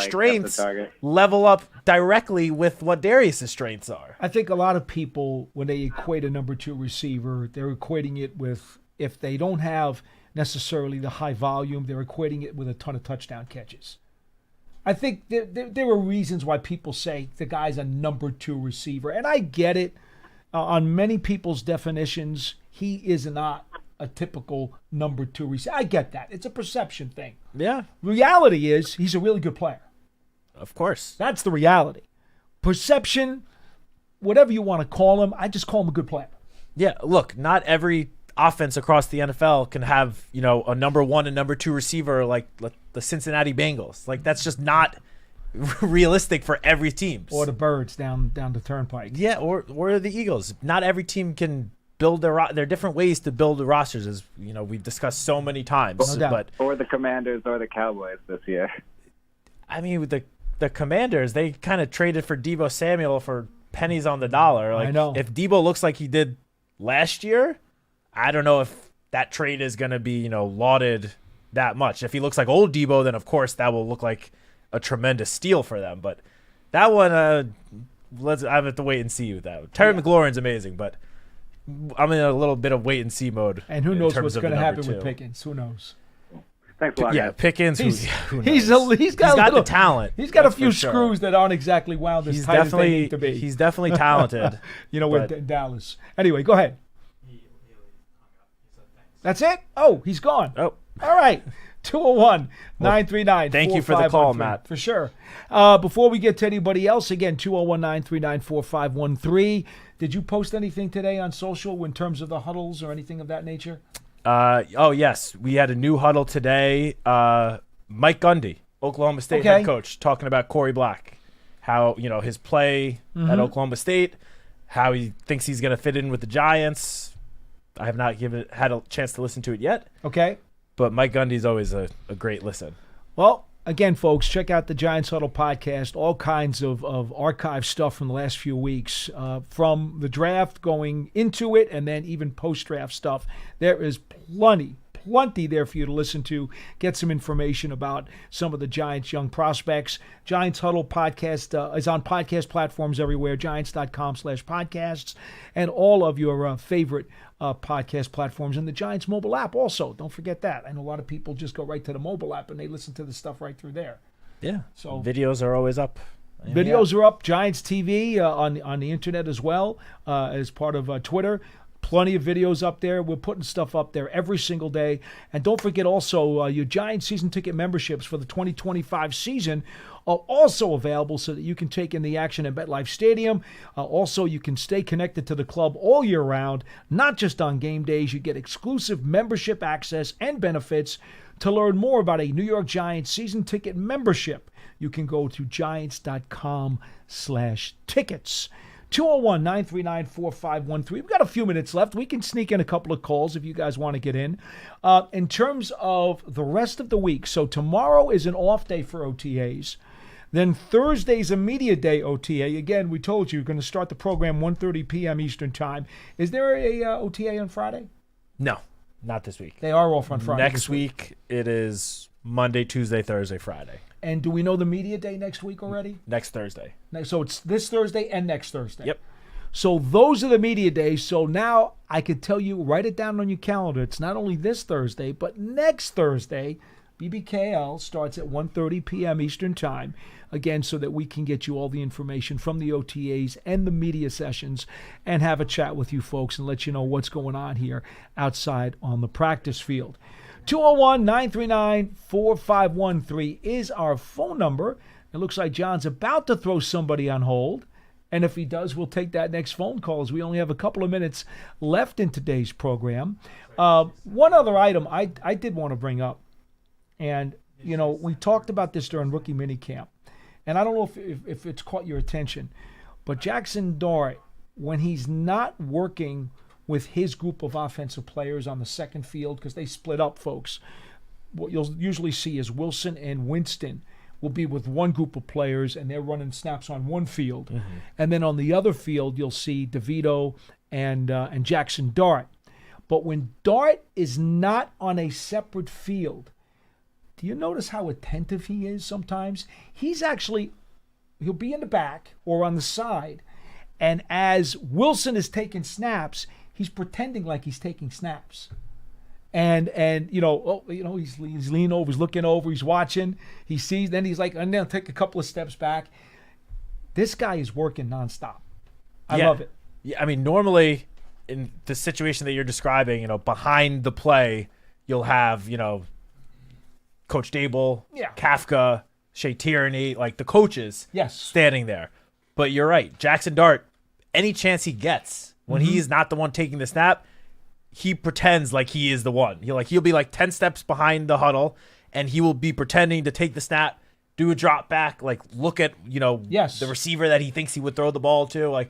strengths level up directly with what Darius's strengths are. I think a lot of people, when they equate a number 2 receiver, they're equating it with, if they don't have necessarily the high volume, they're equating it with a ton of touchdown catches. I think there are reasons why people say the guy's a number 2 receiver, and I get it. On many people's definitions, he is not a typical number 2 receiver. I get that. It's a perception thing. Yeah. Reality is he's a really good player. Of course. That's the reality. Perception, whatever you want to call him, I just call him a good player. Yeah, look, not every offense across the NFL can have, a number 1 and number 2 receiver like the Cincinnati Bengals. Like, that's just not realistic for every team. Or the Birds down the turnpike. Yeah, or the Eagles. Not every team can build there are different ways to build the rosters, as we've discussed so many times. No doubt. Or the Commanders or the Cowboys this year. I mean, with the Commanders, they kind of traded for Deebo Samuel for pennies on the dollar. Like, I know. If Deebo looks like he did last year, I don't know if that trade is going to be lauded that much. If he looks like old Deebo, then of course that will look like a tremendous steal for them. But that one, I have to wait and see with that. Terry McLaurin's amazing, but I'm in a little bit of wait and see mode. And who knows what's going to happen with Pickens? Who knows? Thanks a lot. Yeah, Pickens. Who knows? He's got the talent. He's got a few screws that aren't exactly wound as tight as they need to be. He's definitely talented. With Dallas. Anyway, go ahead. That's it? Oh, he's gone. Oh. All right. 201-939-4513. Thank you for the call, Matt. For sure. Before we get to anybody else, again, 201-939-4513. Did you post anything today on social in terms of the huddles or anything of that nature? Yes. We had a new huddle today. Mike Gundy, Oklahoma State head coach, talking about Corey Black, how, his play at Oklahoma State, how he thinks he's going to fit in with the Giants. I have not had a chance to listen to it yet. Okay. But Mike Gundy's always a great listen. Well, again, folks, check out the Giants Huddle podcast. All kinds of archive stuff from the last few weeks, from the draft going into it and then even post-draft stuff. There is plenty there for you to listen to, get some information about some of the Giants' young prospects. Giants Huddle podcast is on podcast platforms everywhere, giants.com/podcasts, and all of your favorite podcast platforms, and the Giants mobile app also. Don't forget that. I know a lot of people just go right to the mobile app and they listen to the stuff right through there. Yeah. So videos are always up. Videos are up. Giants TV on the internet as well, as part of Twitter. Plenty of videos up there. We're putting stuff up there every single day. And don't forget also your Giants season ticket memberships for the 2025 season are also available so that you can take in the action at MetLife Stadium. Also, you can stay connected to the club all year round, not just on game days. You get exclusive membership access and benefits. To learn more about a New York Giants season ticket membership, you can go to giants.com/tickets. 201-939-4513. We've got a few minutes left. We can sneak in a couple of calls if you guys want to get in. In terms of the rest of the week, so tomorrow is an off day for OTAs. Then Thursday's a media day OTA. Again, we told you, we're going to start the program 1:30 p.m. Eastern Time. Is there a OTA on Friday? No, not this week. They are off on Friday. Next week, it is Monday, Tuesday, Thursday, Friday. And do we know the media day next week already? Next Thursday. So it's this Thursday and next Thursday. Yep. So those are the media days. So now I could tell you, write it down on your calendar. It's not only this Thursday, but next Thursday, BBKL starts at 1:30 p.m. Eastern Time. Again, so that we can get you all the information from the OTAs and the media sessions and have a chat with you folks and let you know what's going on here outside on the practice field. 201-939-4513 is our phone number. It looks like John's about to throw somebody on hold. And if he does, we'll take that next phone call as we only have a couple of minutes left in today's program. One other item I did want to bring up. And, we talked about this during rookie minicamp. And I don't know if it's caught your attention. But Jackson Dart, when he's not working with his group of offensive players on the second field, because they split up, folks. What you'll usually see is Wilson and Winston will be with one group of players, and they're running snaps on one field. Mm-hmm. And then on the other field, you'll see DeVito and Jackson Dart. But when Dart is not on a separate field, do you notice how attentive he is sometimes? He'll be in the back or on the side, and as Wilson is taking snaps, he's pretending like he's taking snaps. And he's leaning over, he's looking over, he's watching, he sees, then he's like, and then take a couple of steps back. This guy is working nonstop. I love it. Yeah, I mean, normally in the situation that you're describing, behind the play, you'll have, Coach Dable, Kafka, Shea Tierney, like the coaches standing there. But you're right. Jackson Dart, any chance he gets, when he's not the one taking the snap, he pretends like he is the one. He'll be like 10 steps behind the huddle, and he will be pretending to take the snap, do a drop back, like look at, the receiver that he thinks he would throw the ball to. Like,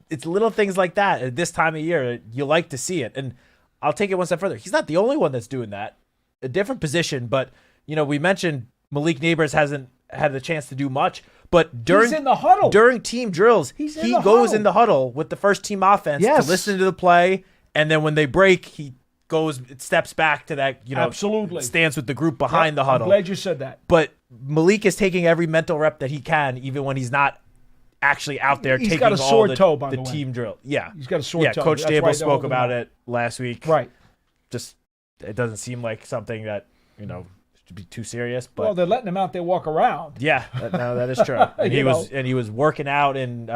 it's little things like that at this time of year. You like to see it. And I'll take it one step further. He's not the only one that's doing that. A different position, but we mentioned Malik Neighbors hasn't had the chance to do much, but he's in the huddle during team drills. He goes in the huddle with the first team offense to listen to the play, and then when they break, he steps back to that absolutely stands with the group behind the huddle. I'm glad you said that. But Malik is taking every mental rep that he can, even when he's not actually out there He's taking got a all sore the, toe, by the the way. team drill. Yeah. He's got a sore toe. Coach That's Dable why they're spoke holding about him it last week. Right. Just it doesn't seem like something that, should be too serious. But Well, they're letting him out there walk around. yeah, that is true. And he was working out in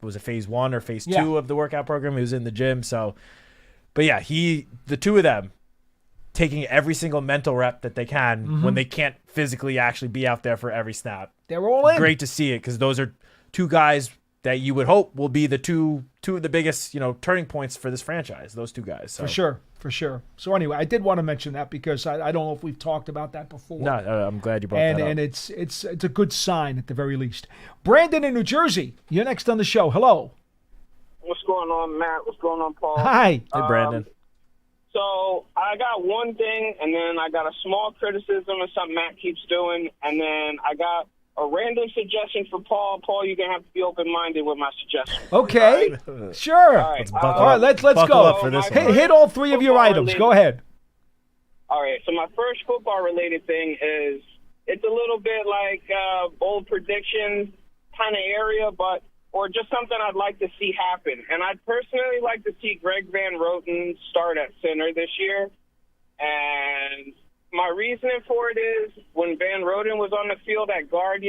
was it phase 1 or phase 2 of the workout program? He was in the gym. So, but yeah, the two of them taking every single mental rep that they can when they can't physically actually be out there for every snap. They're all in. Great to see it because those are two guys that you would hope will be the two of the biggest turning points for this franchise. Those two guys. So. For sure. So anyway, I did want to mention that because I don't know if we've talked about that before. No, I'm glad you brought that up. And it's a good sign at the very least. Brandon in New Jersey, you're next on the show. Hello. What's going on, Matt? What's going on, Paul? Hi. Hey, Brandon. So I got one thing, and then I got a small criticism of something Matt keeps doing, and then I got a random suggestion for Paul. Paul, you're gonna have to be open-minded with my suggestion. Okay, sure. All right, all right, let's go. Up for this one. Hit all three of your items. Go ahead. All right, so my first football-related thing is it's a little bit like bold prediction kind of area, or just something I'd like to see happen. And I'd personally like to see Greg Van Roten start at center this year. And my reasoning for it is when Van Roten was on the field at guard,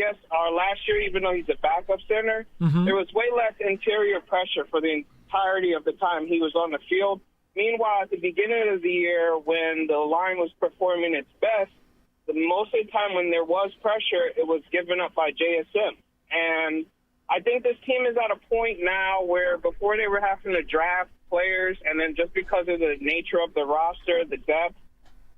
last year, even though he's a backup center, there was way less interior pressure for the entirety of the time he was on the field. Meanwhile, at the beginning of the year, when the line was performing its best, most of the time when there was pressure, it was given up by JSM. And I think this team is at a point now where before they were having to draft players, and then just because of the nature of the roster, the depth,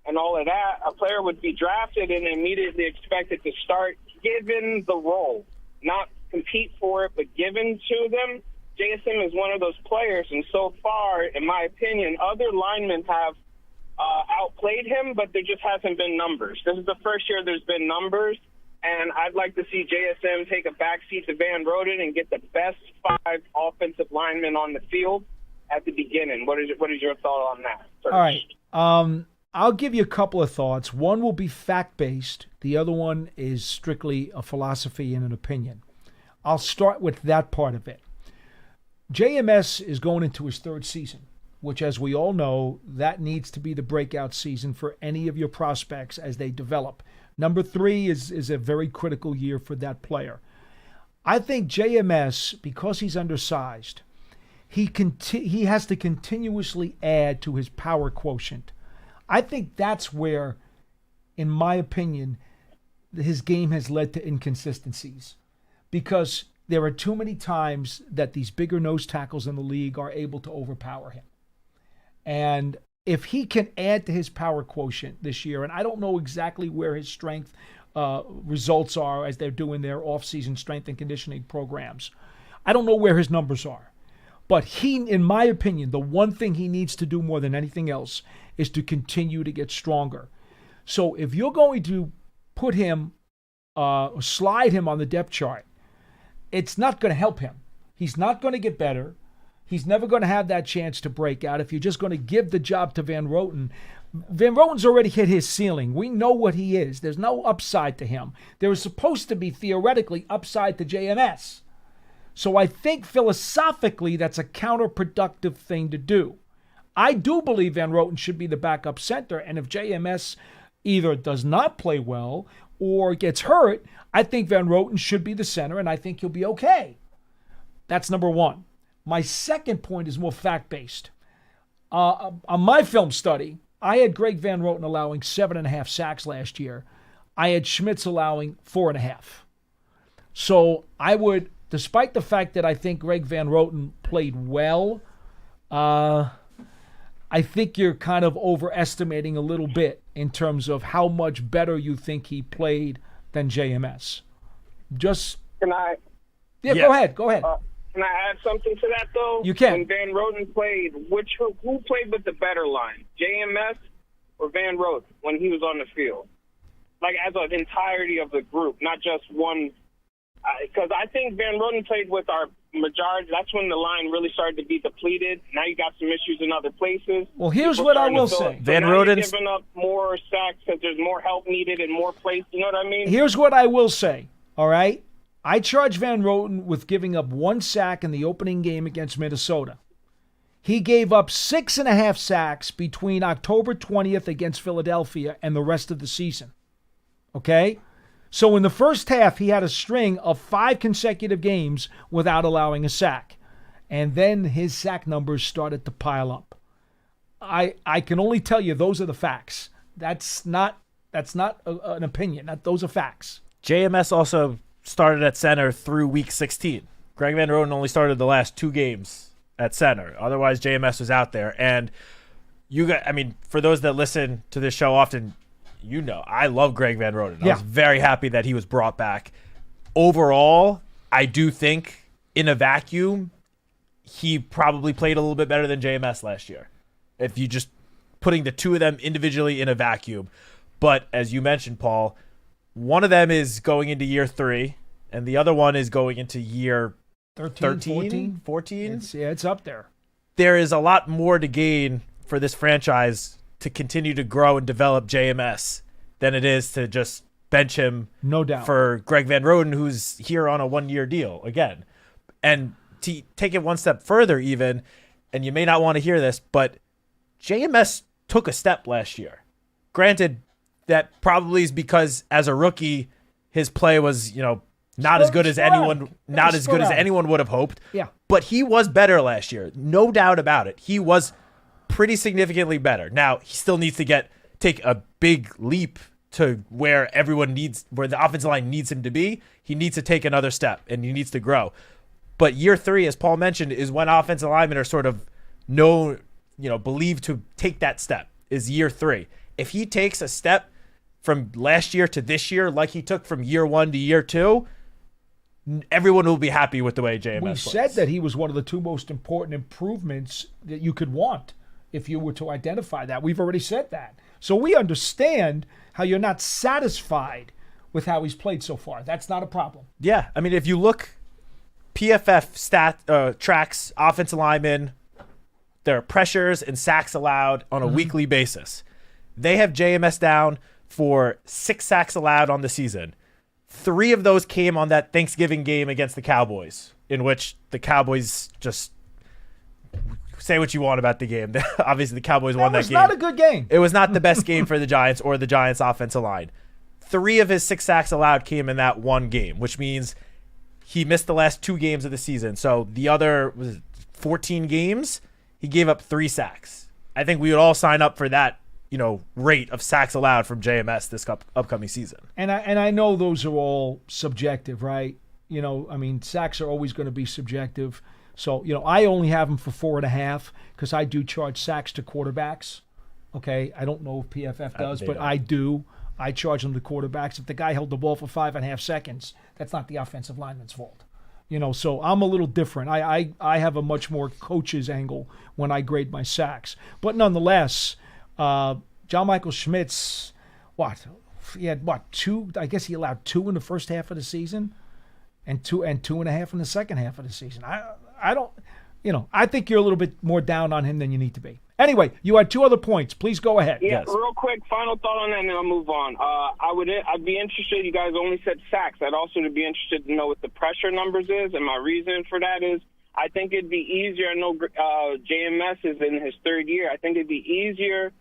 and all of that, a player would be drafted and immediately expected to start given the role, not compete for it, but given to them. JSM is one of those players, and so far, in my opinion, other linemen have outplayed him, but there just hasn't been numbers. This is the first year there's been numbers. And I'd like to see JSM take a backseat to Van Roten and get the best 5 offensive linemen on the field at the beginning. What is your thought on that? All right. I'll give you a couple of thoughts. One will be fact-based. The other one is strictly a philosophy and an opinion. I'll start with that part of it. JMS is going into his 3rd season, which, as we all know, that needs to be the breakout season for any of your prospects as they develop. Number 3 is a very critical year for that player. I think JMS, because he's undersized, he has to continuously add to his power quotient. I think that's where, in my opinion, his game has led to inconsistencies. Because there are too many times that these bigger nose tackles in the league are able to overpower him. And if he can add to his power quotient this year, and I don't know exactly where his strength results are as they're doing their off-season strength and conditioning programs. I don't know where his numbers are. But he, in my opinion, the one thing he needs to do more than anything else is to continue to get stronger. So if you're going to put him, slide him on the depth chart, it's not going to help him. He's not going to get better. He's never going to have that chance to break out if you're just going to give the job to Van Roten. Van Roten's already hit his ceiling. We know what he is. There's no upside to him. There is supposed to be, theoretically, upside to JMS. So I think philosophically that's a counterproductive thing to do. I do believe Van Roten should be the backup center, and if JMS either does not play well or gets hurt, I think Van Roten should be the center, and I think he'll be okay. That's number one. My second point is more fact-based. On my film study, I had Greg Van Roten allowing 7.5 sacks last year. I had Schmitz allowing 4.5. So I would, despite the fact that I think Greg Van Roten played well, I think you're kind of overestimating a little bit in terms of how much better you think he played than JMS. Just Can I? Yeah, go ahead. Can I add something to that, though? You can. When Van Roten played, who played with the better line, JMS or Van Roten, when he was on the field? Like, as an entirety of the group, not just one. Because I think Van Roten played with our majority. That's when the line really started to be depleted. Now you got some issues in other places. Well, here's what I will say. Van Roten's giving up more sacks because there's more help needed in more places. You know what I mean? Here's what I will say, all right? I charge Van Roten with giving up 1 sack in the opening game against Minnesota. He gave up 6.5 sacks between October 20th against Philadelphia and the rest of the season. Okay? So in the first half, he had a string of 5 consecutive games without allowing a sack. And then his sack numbers started to pile up. I can only tell you those are the facts. That's not an opinion. Those are facts. JMS also started at center through week 16. Greg Van Roten only started the last 2 games at center. Otherwise, JMS was out there. And for those that listen to this show often, I love Greg Van Roten. I was very happy that he was brought back. Overall, I do think in a vacuum, he probably played a little bit better than JMS last year. If you just putting the two of them individually in a vacuum. But as you mentioned, Paul, one of them is going into year 3, and the other one is going into year 13, 14. It's up there. There is a lot more to gain for this franchise to continue to grow and develop JMS than it is to just bench him, no doubt, for Greg Van Roten, who's here on a 1-year deal again. And to take it one step further even, and you may not want to hear this, but JMS took a step last year. Granted, that probably is because as a rookie, his play was, not as good as anyone would have hoped. Yeah. But he was better last year. No doubt about it. He was pretty significantly better. Now, he still needs to take a big leap to where the offensive line needs him to be. He needs to take another step and he needs to grow. But year 3, as Paul mentioned, is when offensive linemen are sort of believed to take that step, is year 3. If he takes a step from last year to this year, like he took from year 1 to year 2, everyone will be happy with the way JMS plays. We said that he was one of the 2 most important improvements that you could want if you were to identify that. We've already said that. So we understand how you're not satisfied with how he's played so far. That's not a problem. Yeah. If you look, PFF tracks offensive linemen, there are pressures and sacks allowed on a weekly basis. They have JMS down for 6 sacks allowed on the season. 3 of those came on that Thanksgiving game against the Cowboys, in which the Cowboys just say what you want about the game. Obviously, the Cowboys won that game. It was not a good game. It was not the best game for the Giants or the Giants' offensive line. 3 of his 6 sacks allowed came in that one game, which means he missed the last 2 games of the season. So the other 14 games, he gave up 3 sacks. I think we would all sign up for that, rate of sacks allowed from JMS this upcoming season. And I know those are all subjective, right? Sacks are always going to be subjective. So, I only have him for 4.5 because I do charge sacks to quarterbacks. Okay, I don't know if PFF does, but I do. I charge them to quarterbacks. If the guy held the ball for 5.5 seconds, that's not the offensive lineman's fault. So I'm a little different. I have a much more coach's angle when I grade my sacks. But nonetheless, John Michael Schmitz, he had 2? I guess he allowed 2 in the first half of the season, and 2.5 in the second half of the season. I don't, I think you're a little bit more down on him than you need to be. Anyway, you had 2 other points. Please go ahead. Yeah, yes. Real quick, final thought on that, and then I'll move on. I'd be interested. You guys only said sacks. I'd also be interested to know what the pressure numbers is, and my reason for that is I think it'd be easier. I know JMS is in his 3rd year. I think it'd be easier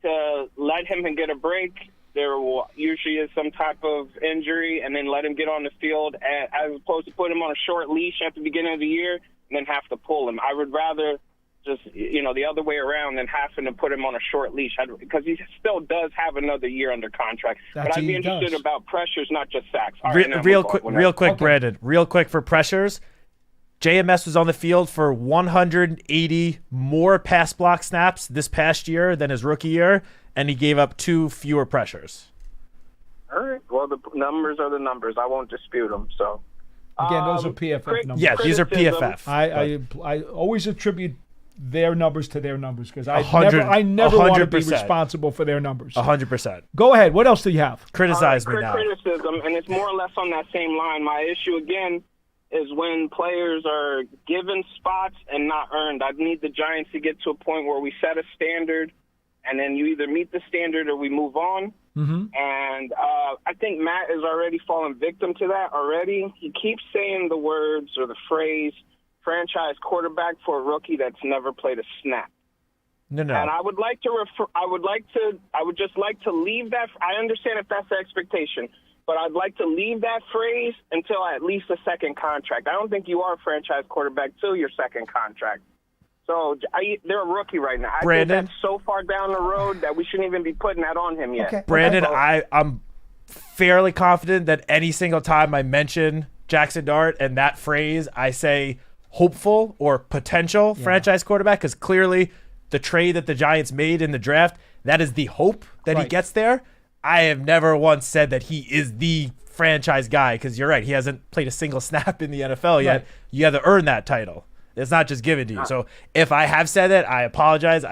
to let him get a break. There usually is some type of injury, and then let him get on the field as opposed to put him on a short leash at the beginning of the year and then have to pull him. I would rather just, the other way around than having to put him on a short leash because he still does have another year under contract. But I'd be interested about pressures, not just sacks. Real quick, Brandon. Real quick for pressures. JMS was on the field for 180 more pass block snaps this past year than his rookie year, and he gave up 2 fewer pressures. All right. Well, the numbers are the numbers. I won't dispute them. So again, those are PFF numbers. Yeah, these are PFF. I always attribute their numbers to their numbers because I never want to be responsible for their numbers. 100%. Go ahead. What else do you have? Criticize me now. Criticism, and it's more or less on that same line. My issue again is when players are given spots and not earned. I need the Giants to get to a point where we set a standard, and then you either meet the standard or we move on. And I think Matt is already fallen victim to that already. He keeps saying the words or the phrase franchise quarterback for a rookie that's never played a snap. No. And I would just like to leave that. I understand if that's the expectation, but I'd like to leave that phrase until at least a second contract. I don't think you are a franchise quarterback till your second contract. So they're a rookie right now. I Brandon, think that's so far down the road that we shouldn't even be putting that on him yet. Okay. Brandon, I'm fairly confident that any single time I mention Jackson Dart and that phrase, I say hopeful or potential franchise quarterback, because clearly the trade that the Giants made in the draft, that is the hope that he gets there. I have never once said that he is the franchise guy, because you're right. He hasn't played a single snap in the NFL yet. You have to earn that title. It's not just given to you. So if I have said it, I apologize.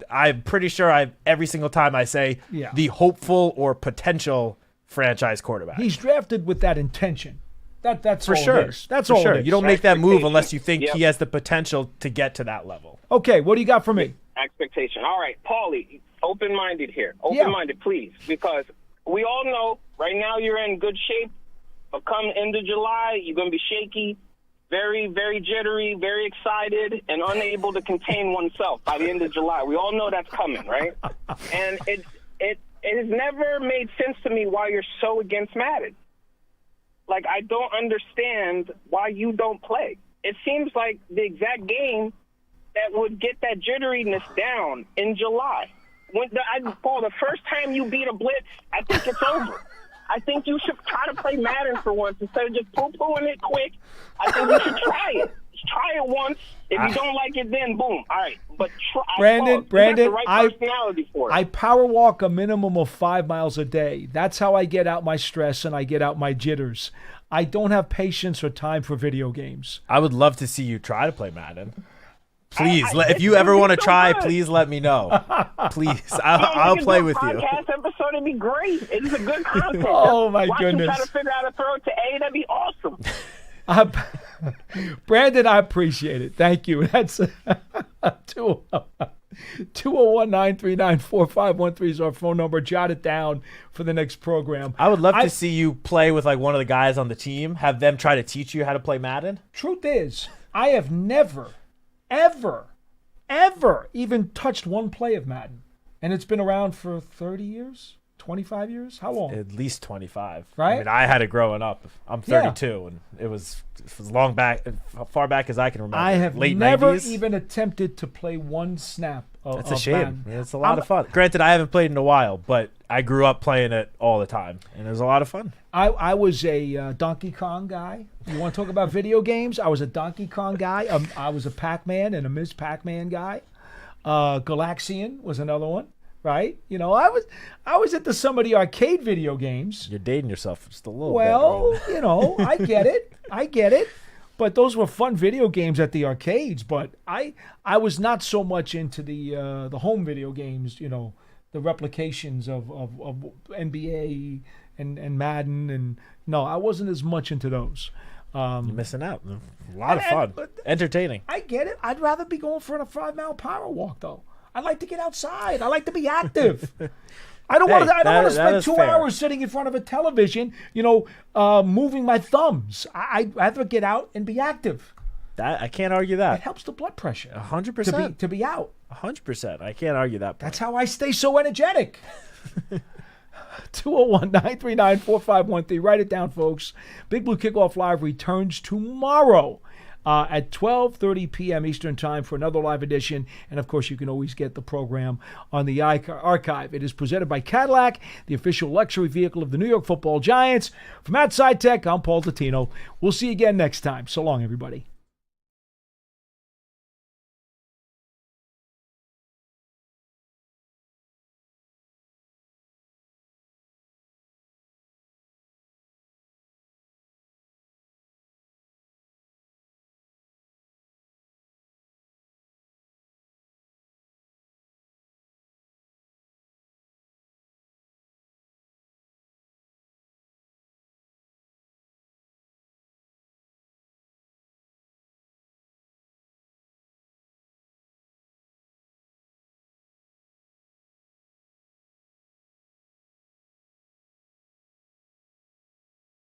I'm pretty sure every single time I say the hopeful or potential franchise quarterback. He's drafted with that intention. That's for all sure. It is. That's for all sure. it is. You don't make that move unless you think he has the potential to get to that level. Okay, what do you got for me? Expectation. All right, Paulie, open-minded here. Open-minded, please, because we all know right now you're in good shape. But come end of July, you're going to be shaky, very, very jittery, very excited, and unable to contain oneself by the end of July. We all know that's coming, right? And it has never made sense to me why you're so against Madden. Like, I don't understand why you don't play. It seems like the exact game that would get that jitteriness down in July. Paul, the first time you beat a blitz, I think it's over. I think you should try to play Madden for once instead of just poo-pooing it quick. I think you should try it. Just try it once. If you don't like it, then boom. All right, but Brandon, the right personality for it. I power walk a minimum of 5 miles a day. That's how I get out my stress and I get out my jitters. I don't have patience or time for video games. I would love to see you try to play Madden. Please, if you ever want to try, please let me know. Please, I'll play with you. Podcast episode would be great. It's a good content. Oh my Watch goodness! Try to figure out a throw to A. That'd be awesome. Brandon, I appreciate it. Thank you. That's 201-939-4513 is our phone number. Jot it down for the next program. I would love to see you play with like one of the guys on the team. Have them try to teach you how to play Madden. Truth is, I have never, ever even touched one play of Madden. And it's been around for 30 years, 25 years? How long? At least 25. Right? I mean, I had it growing up. I'm 32, and it was as far back as I can remember. I have late never 90s. even attempted to play one snap of That's a shame. Madden. It's a lot of fun. Granted, I haven't played in a while, but I grew up playing it all the time, and it was a lot of fun. I was a Donkey Kong guy. You want to talk about video games? I was a Donkey Kong guy. I was a Pac-Man and a Ms. Pac-Man guy. Galaxian was another one, right? You know, I was into some of the arcade video games. You're dating yourself just a little bit. Well, you know, I get it. But those were fun video games at the arcades. But I was not so much into the home video games, you know, the replications of NBA and Madden. And no, I wasn't as much into those. You're missing out. A lot of fun. Entertaining. I get it. I'd rather be going for a 5-mile power walk, though. I like to get outside. I like to be active. I don't want to spend 2 hours sitting in front of a television, you know, moving my thumbs. I'd rather get out and be active. I can't argue that. It helps the blood pressure. 100%. To be out. 100%. I can't argue that point. That's how I stay so energetic. 201-939-4513. Write it down, folks. Big Blue Kickoff Live returns tomorrow at 12:30 p.m. Eastern Time for another live edition. And, of course, you can always get the program on the archive. It is presented by Cadillac, the official luxury vehicle of the New York Football Giants. From outside Tech, I'm Paul Dottino. We'll see you again next time. So long, everybody.